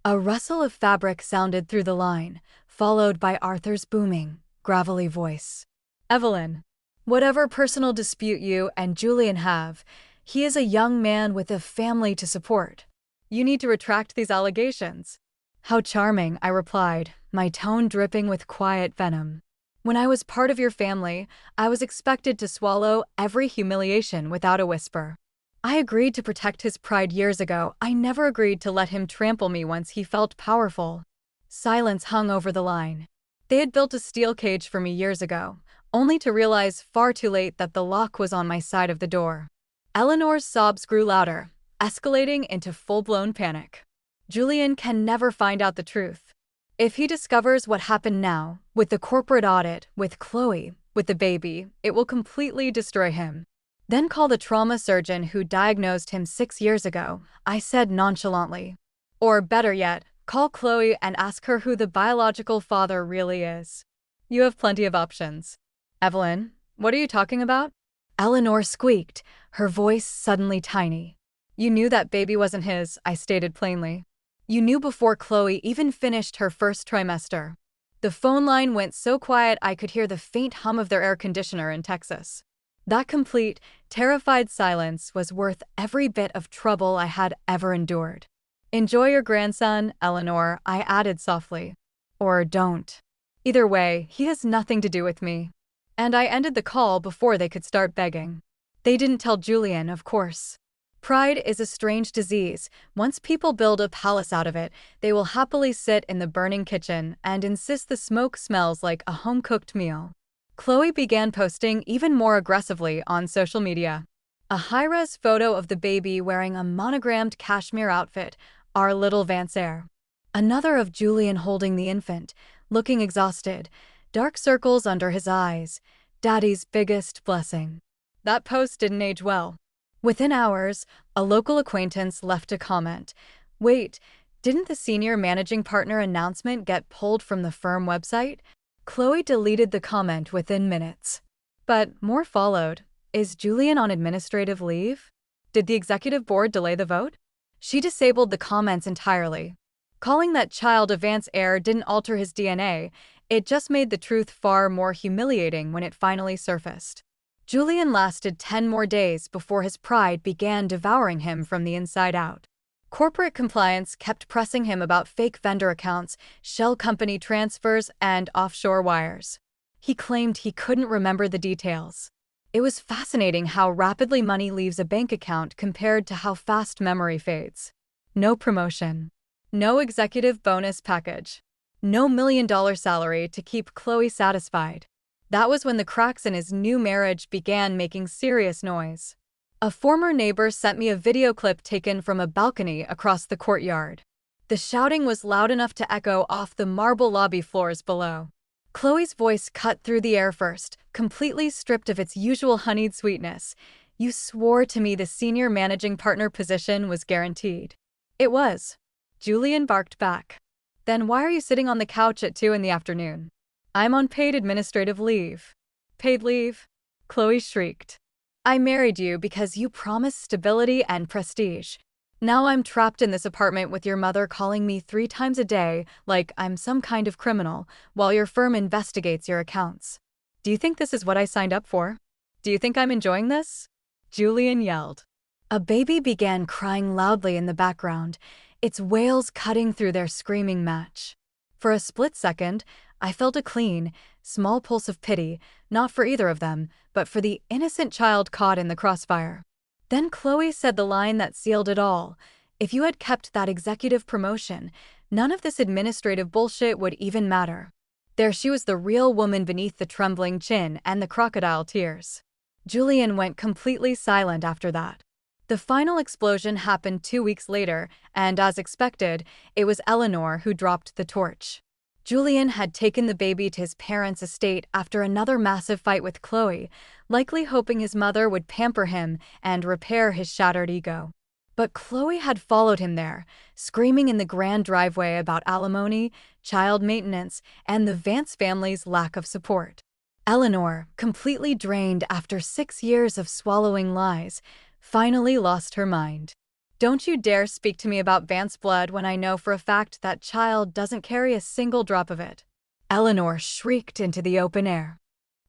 A rustle of fabric sounded through the line, followed by Arthur's booming, gravelly voice. Evelyn, whatever personal dispute you and Julian have, he is a young man with a family to support. You need to retract these allegations. How charming, I replied, my tone dripping with quiet venom. When I was part of your family, I was expected to swallow every humiliation without a whisper. I agreed to protect his pride years ago. I never agreed to let him trample me once he felt powerful. Silence hung over the line. They had built a steel cage for me years ago, only to realize far too late that the lock was on my side of the door. Eleanor's sobs grew louder, escalating into full-blown panic. Julian can never find out the truth. If he discovers what happened now, with the corporate audit, with Chloe, with the baby, it will completely destroy him. Then call the trauma surgeon who diagnosed him 6 years ago, I said nonchalantly. Or better yet, call Chloe and ask her who the biological father really is. You have plenty of options. Evelyn, what are you talking about? Eleanor squeaked, her voice suddenly tiny. You knew that baby wasn't his, I stated plainly. You knew before Chloe even finished her first trimester. The phone line went so quiet I could hear the faint hum of their air conditioner in Texas. That complete, terrified silence was worth every bit of trouble I had ever endured. Enjoy your grandson, Eleanor, I added softly. Or don't. Either way, he has nothing to do with me. And I ended the call before they could start begging. They didn't tell Julian, of course. Pride is a strange disease. Once people build a palace out of it, they will happily sit in the burning kitchen and insist the smoke smells like a home-cooked meal. Chloe began posting even more aggressively on social media. A high-res photo of the baby wearing a monogrammed cashmere outfit, our little Heir. Another of Julian holding the infant, looking exhausted, dark circles under his eyes, Daddy's biggest blessing. That post didn't age well. Within hours, a local acquaintance left a comment. Wait, didn't the senior managing partner announcement get pulled from the firm website? Chloe deleted the comment within minutes. But more followed. Is Julian on administrative leave? Did the executive board delay the vote? She disabled the comments entirely. Calling that child a heir didn't alter his DNA, it just made the truth far more humiliating when it finally surfaced. Julian lasted 10 more days before his pride began devouring him from the inside out. Corporate compliance kept pressing him about fake vendor accounts, shell company transfers, and offshore wires. He claimed he couldn't remember the details. It was fascinating how rapidly money leaves a bank account compared to how fast memory fades. No promotion. No executive bonus package. No $1 million salary to keep Chloe satisfied. That was when the cracks in his new marriage began making serious noise. A former neighbor sent me a video clip taken from a balcony across the courtyard. The shouting was loud enough to echo off the marble lobby floors below. Chloe's voice cut through the air first, completely stripped of its usual honeyed sweetness. You swore to me the senior managing partner position was guaranteed. It was. Julian barked back. Then why are you sitting on the couch at 2 in the afternoon? I'm on paid administrative leave. Paid leave? Chloe shrieked. I married you because you promised stability and prestige. Now I'm trapped in this apartment with your mother calling me 3 times a day like I'm some kind of criminal, while your firm investigates your accounts. Do you think this is what I signed up for? Do you think I'm enjoying this? Julian yelled. A baby began crying loudly in the background, its wails cutting through their screaming match. For a split second, I felt a clean, small pulse of pity, not for either of them, but for the innocent child caught in the crossfire. Then Chloe said the line that sealed it all. If you had kept that executive promotion, none of this administrative bullshit would even matter. There she was, the real woman beneath the trembling chin and the crocodile tears. Julian went completely silent after that. The final explosion happened 2 weeks later, and as expected, it was Eleanor who dropped the torch. Julian had taken the baby to his parents' estate after another massive fight with Chloe, likely hoping his mother would pamper him and repair his shattered ego. But Chloe had followed him there, screaming in the grand driveway about alimony, child maintenance, and the Vance family's lack of support. Eleanor, completely drained after 6 years of swallowing lies, finally lost her mind. Don't you dare speak to me about Vance blood when I know for a fact that child doesn't carry a single drop of it. Eleanor shrieked into the open air.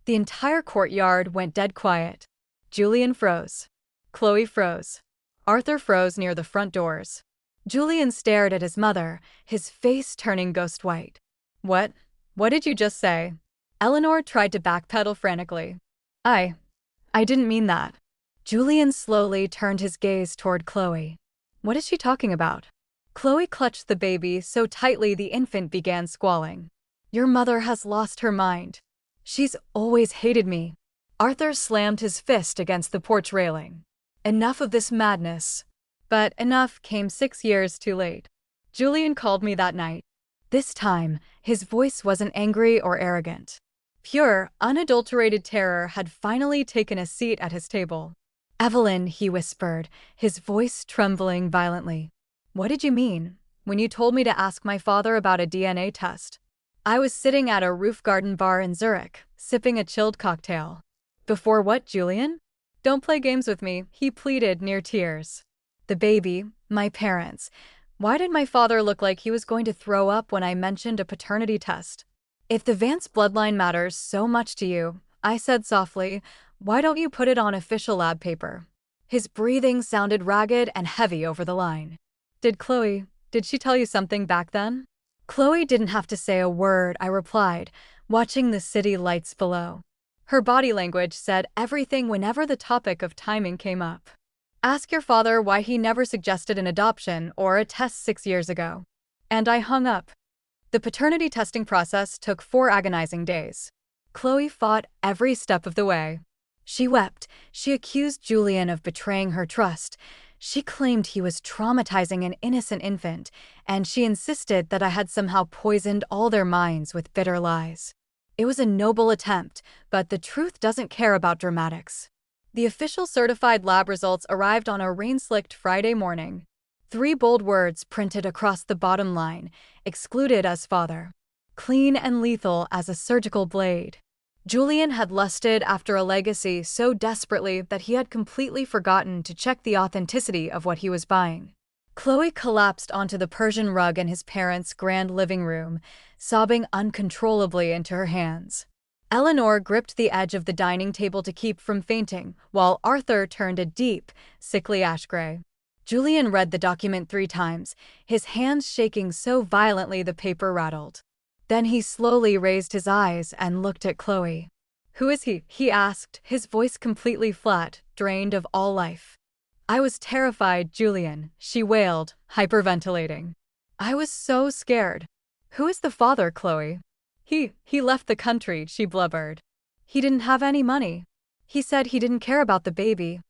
The entire courtyard went dead quiet. Julian froze. Chloe froze. Arthur froze near the front doors. Julian stared at his mother, his face turning ghost white. What? What did you just say? Eleanor tried to backpedal frantically. I didn't mean that. Julian slowly turned his gaze toward Chloe. What is she talking about? Chloe clutched the baby so tightly the infant began squalling. Your mother has lost her mind. She's always hated me. Arthur slammed his fist against the porch railing. Enough of this madness. But enough came 6 years too late. Julian called me that night. This time, his voice wasn't angry or arrogant. Pure, unadulterated terror had finally taken a seat at his table. Evelyn, he whispered, his voice trembling violently. What did you mean when you told me to ask my father about a DNA test? I was sitting at a roof garden bar in Zurich, sipping a chilled cocktail. Before what, Julian? Don't play games with me, he pleaded near tears. The baby, my parents. Why did my father look like he was going to throw up when I mentioned a paternity test? If the Vance bloodline matters so much to you, I said softly, why don't you put it on official lab paper? His breathing sounded ragged and heavy over the line. Did she tell you something back then? Chloe didn't have to say a word, I replied, watching the city lights below. Her body language said everything whenever the topic of timing came up. Ask your father why he never suggested an adoption or a test 6 years ago. And I hung up. The paternity testing process took 4 agonizing days. Chloe fought every step of the way. She wept. She accused Julian of betraying her trust. She claimed he was traumatizing an innocent infant, and she insisted that I had somehow poisoned all their minds with bitter lies. It was a noble attempt, but the truth doesn't care about dramatics. The official certified lab results arrived on a rain-slicked Friday morning. 3 bold words printed across the bottom line, excluded as father. Clean and lethal as a surgical blade. Julian had lusted after a legacy so desperately that he had completely forgotten to check the authenticity of what he was buying. Chloe collapsed onto the Persian rug in his parents' grand living room, sobbing uncontrollably into her hands. Eleanor gripped the edge of the dining table to keep from fainting, while Arthur turned a deep, sickly ash gray. Julian read the document 3 times, his hands shaking so violently the paper rattled. Then he slowly raised his eyes and looked at Chloe. Who is he? He asked, his voice completely flat, drained of all life. I was terrified, Julian, she wailed, hyperventilating. I was so scared. Who is the father, Chloe? He left the country, she blubbered. He didn't have any money. He said he didn't care about the baby.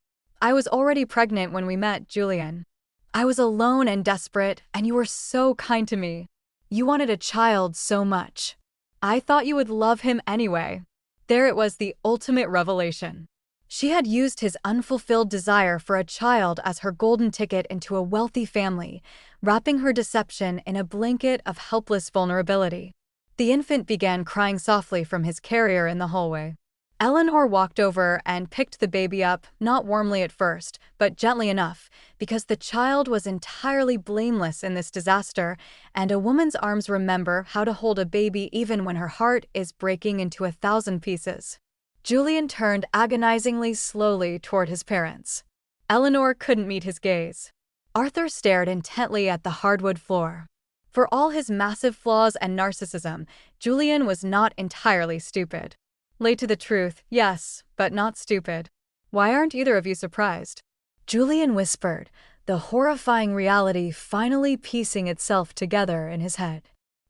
I was already pregnant when we met, Julian. I was alone and desperate, and you were so kind to me. You wanted a child so much. I thought you would love him anyway. There it was, the ultimate revelation. She had used his unfulfilled desire for a child as her golden ticket into a wealthy family, wrapping her deception in a blanket of helpless vulnerability. The infant began crying softly from his carrier in the hallway. Eleanor walked over and picked the baby up, not warmly at first, but gently enough, because the child was entirely blameless in this disaster, and a woman's arms remember how to hold a baby even when her heart is breaking into 1,000 pieces. Julian turned agonizingly slowly toward his parents. Eleanor couldn't meet his gaze. Arthur stared intently at the hardwood floor. For all his massive flaws and narcissism, Julian was not entirely stupid. Late to the truth, yes, but not stupid. Why aren't either of you surprised? Julian whispered, the horrifying reality finally piecing itself together in his head.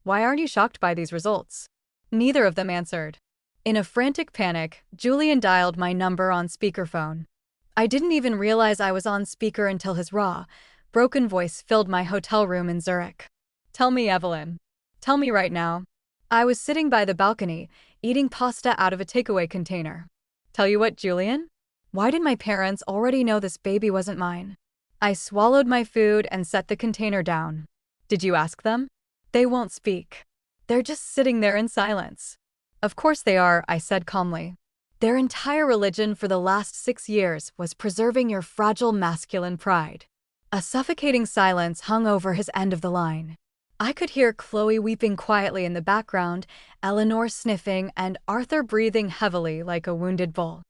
Why aren't you shocked by these results? Neither of them answered. In a frantic panic, Julian dialed my number on speakerphone. I didn't even realize I was on speaker until his raw, broken voice filled my hotel room in Zurich. Tell me, Evelyn. Tell me right now. I was sitting by the balcony, eating pasta out of a takeaway container. Tell you what, Julian? Why did my parents already know this baby wasn't mine? I swallowed my food and set the container down. Did you ask them? They won't speak. They're just sitting there in silence. Of course they are, I said calmly. Their entire religion for the last 6 years was preserving your fragile masculine pride. A suffocating silence hung over his end of the line. I could hear Chloe weeping quietly in the background, Eleanor sniffing, and Arthur breathing heavily like a wounded bull.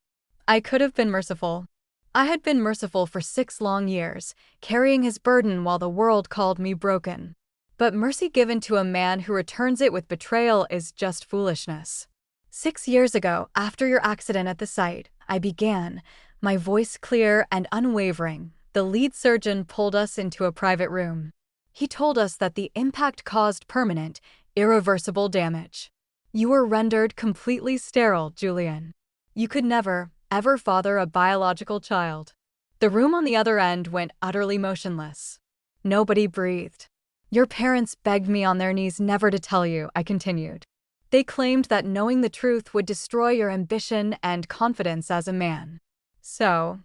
I could have been merciful. I had been merciful for 6 long years, carrying his burden while the world called me broken. But mercy given to a man who returns it with betrayal is just foolishness. 6 years ago, after your accident at the site, I began, my voice clear and unwavering. The lead surgeon pulled us into a private room. He told us that the impact caused permanent, irreversible damage. You were rendered completely sterile, Julian. You could never, ever father a biological child. The room on the other end went utterly motionless. Nobody breathed. Your parents begged me on their knees never to tell you, I continued. They claimed that knowing the truth would destroy your ambition and confidence as a man. So,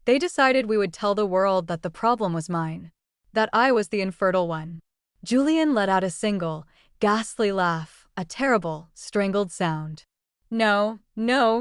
they decided we would tell the world that the problem was mine. That I was the infertile one. Julian let out a single, ghastly laugh, a terrible, strangled sound. No,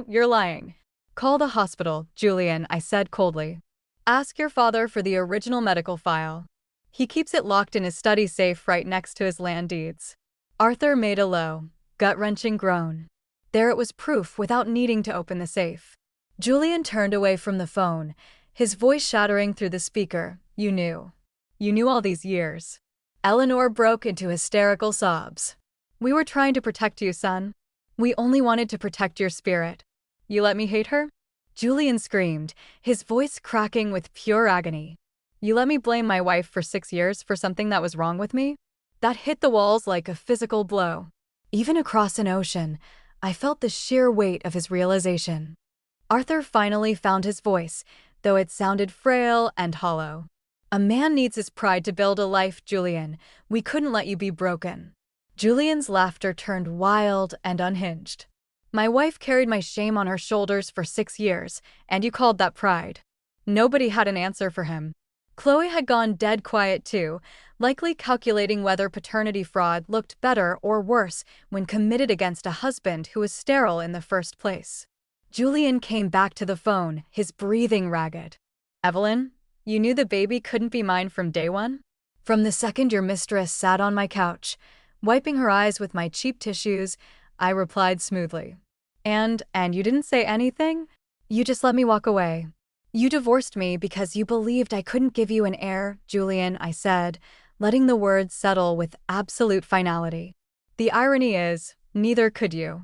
you're lying. Call the hospital, Julian, I said coldly. Ask your father for the original medical file. He keeps it locked in his study safe right next to his land deeds. Arthur made a low, gut-wrenching groan. There it was, proof without needing to open the safe. Julian turned away from the phone, his voice shattering through the speaker. You knew. You knew all these years. Eleanor broke into hysterical sobs. We were trying to protect you, son. We only wanted to protect your spirit. You let me hate her? Julian screamed, his voice cracking with pure agony. You let me blame my wife for 6 years for something that was wrong with me? That hit the walls like a physical blow. Even across an ocean, I felt the sheer weight of his realization. Arthur finally found his voice, though it sounded frail and hollow. A man needs his pride to build a life, Julian. We couldn't let you be broken. Julian's laughter turned wild and unhinged. My wife carried my shame on her shoulders for 6 years, and you called that pride. Nobody had an answer for him. Chloe had gone dead quiet too, likely calculating whether paternity fraud looked better or worse when committed against a husband who was sterile in the first place. Julian came back to the phone, his breathing ragged. Evelyn? You knew the baby couldn't be mine from day one? From the second your mistress sat on my couch, wiping her eyes with my cheap tissues, I replied smoothly. And you didn't say anything? You just let me walk away. You divorced me because you believed I couldn't give you an heir, Julian, I said, letting the words settle with absolute finality. The irony is, neither could you.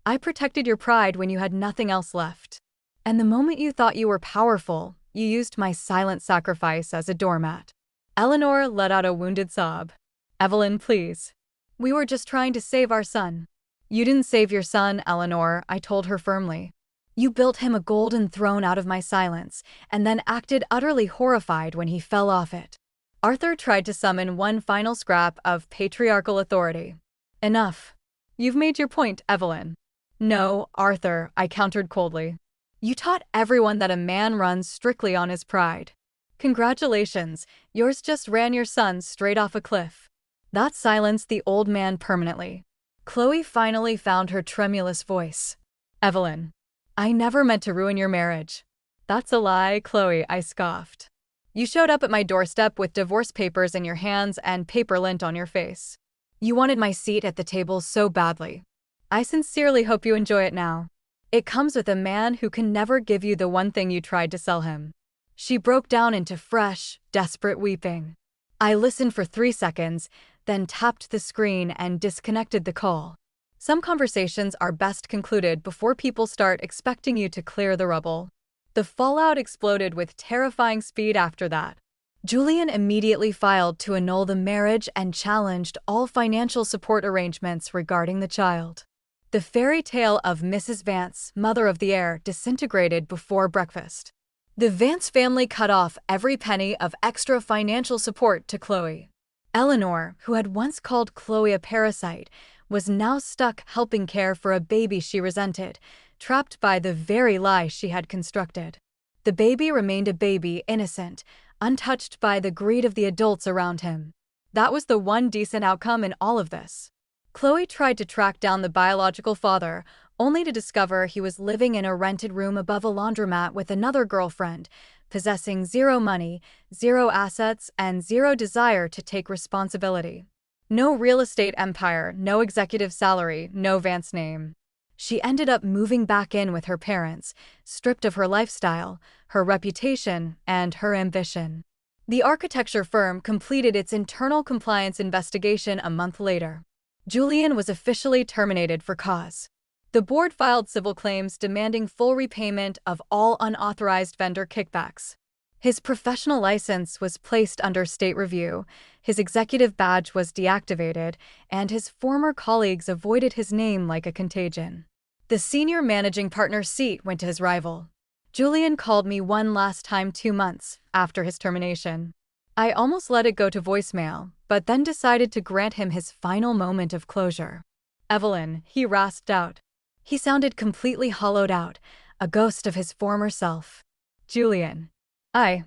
I protected your pride when you had nothing else left. And the moment you thought you were powerful, you used my silent sacrifice as a doormat. Eleanor let out a wounded sob. Evelyn, please. We were just trying to save our son. You didn't save your son, Eleanor, I told her firmly. You built him a golden throne out of my silence, and then acted utterly horrified when he fell off it. Arthur tried to summon one final scrap of patriarchal authority. Enough. You've made your point, Evelyn. No, Arthur, I countered coldly. You taught everyone that a man runs strictly on his pride. Congratulations, yours just ran your son straight off a cliff. That silenced the old man permanently. Chloe finally found her tremulous voice. Evelyn, I never meant to ruin your marriage. That's a lie, Chloe, I scoffed. You showed up at my doorstep with divorce papers in your hands and paper lint on your face. You wanted my seat at the table so badly. I sincerely hope you enjoy it now. It comes with a man who can never give you the one thing you tried to sell him. She broke down into fresh, desperate weeping. I listened for 3 seconds, then tapped the screen and disconnected the call. Some conversations are best concluded before people start expecting you to clear the rubble. The fallout exploded with terrifying speed after that. Julian immediately filed to annul the marriage and challenged all financial support arrangements regarding the child. The fairy tale of Mrs. Vance, mother of the heir, disintegrated before breakfast. The Vance family cut off every penny of extra financial support to Chloe. Eleanor, who had once called Chloe a parasite, was now stuck helping care for a baby she resented, trapped by the very lie she had constructed. The baby remained a baby, innocent, untouched by the greed of the adults around him. That was the one decent outcome in all of this. Chloe tried to track down the biological father, only to discover he was living in a rented room above a laundromat with another girlfriend, possessing zero money, zero assets, and zero desire to take responsibility. No real estate empire, no executive salary, no Vance name. She ended up moving back in with her parents, stripped of her lifestyle, her reputation, and her ambition. The architecture firm completed its internal compliance investigation a month later. Julian was officially terminated for cause. The board filed civil claims demanding full repayment of all unauthorized vendor kickbacks. His professional license was placed under state review, his executive badge was deactivated, and his former colleagues avoided his name like a contagion. The senior managing partner's seat went to his rival. Julian called me one last time 2 months after his termination. I almost let it go to voicemail, but then decided to grant him his final moment of closure. Evelyn, he rasped out. He sounded completely hollowed out, a ghost of his former self. Julian. I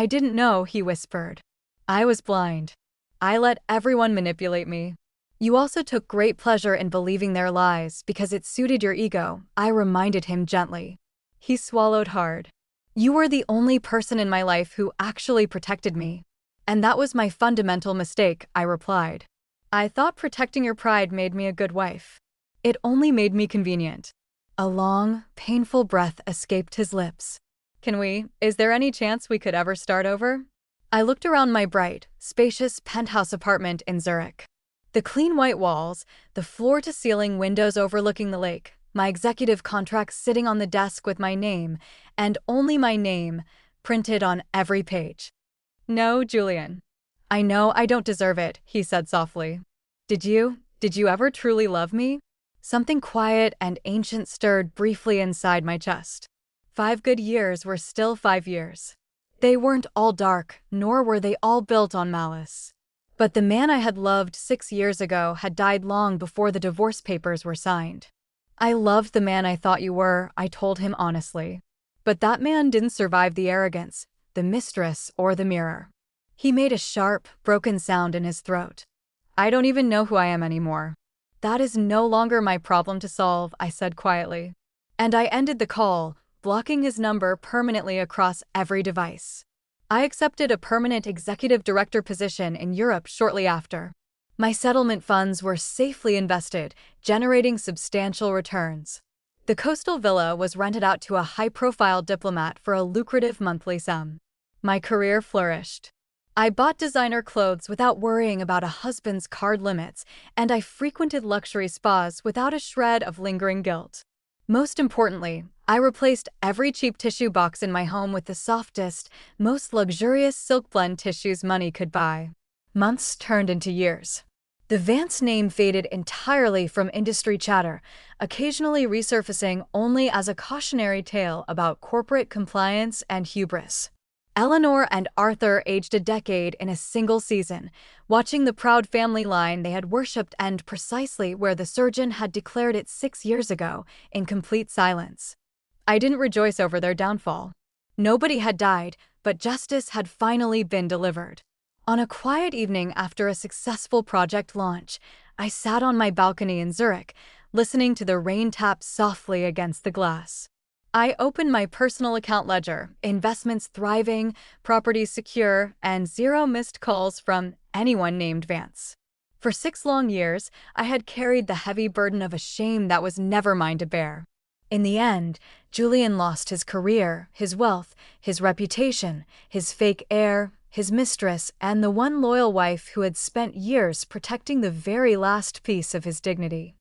didn't know, he whispered. I was blind. I let everyone manipulate me. You also took great pleasure in believing their lies because it suited your ego, I reminded him gently. He swallowed hard. You were the only person in my life who actually protected me. And that was my fundamental mistake, I replied. I thought protecting your pride made me a good wife. It only made me convenient. A long, painful breath escaped his lips. Is there any chance we could ever start over? I looked around my bright, spacious penthouse apartment in Zurich. The clean white walls, the floor-to-ceiling windows overlooking the lake, my executive contract sitting on the desk with my name, and only my name, printed on every page. No, Julian. I know I don't deserve it, he said softly. Did you ever truly love me? Something quiet and ancient stirred briefly inside my chest. 5 good years were still 5 years. They weren't all dark, nor were they all built on malice. But the man I had loved 6 years ago had died long before the divorce papers were signed. I loved the man I thought you were, I told him honestly. But that man didn't survive the arrogance, the mistress, or the mirror. He made a sharp, broken sound in his throat. I don't even know who I am anymore. That is no longer my problem to solve, I said quietly. And I ended the call, blocking his number permanently across every device. I accepted a permanent executive director position in Europe shortly after. My settlement funds were safely invested, generating substantial returns. The coastal villa was rented out to a high-profile diplomat for a lucrative monthly sum. My career flourished. I bought designer clothes without worrying about a husband's card limits, and I frequented luxury spas without a shred of lingering guilt. Most importantly, I replaced every cheap tissue box in my home with the softest, most luxurious silk blend tissues money could buy. Months turned into years. The Vance name faded entirely from industry chatter, occasionally resurfacing only as a cautionary tale about corporate compliance and hubris. Eleanor and Arthur aged a decade in a single season, watching the proud family line they had worshipped end precisely where the surgeon had declared it 6 years ago, in complete silence. I didn't rejoice over their downfall. Nobody had died, but justice had finally been delivered. On a quiet evening after a successful project launch, I sat on my balcony in Zurich, listening to the rain tap softly against the glass. I opened my personal account ledger, investments thriving, properties secure, and zero missed calls from anyone named Vance. For 6 long years, I had carried the heavy burden of a shame that was never mine to bear. In the end, Julian lost his career, his wealth, his reputation, his fake heir, his mistress, and the one loyal wife who had spent years protecting the very last piece of his dignity.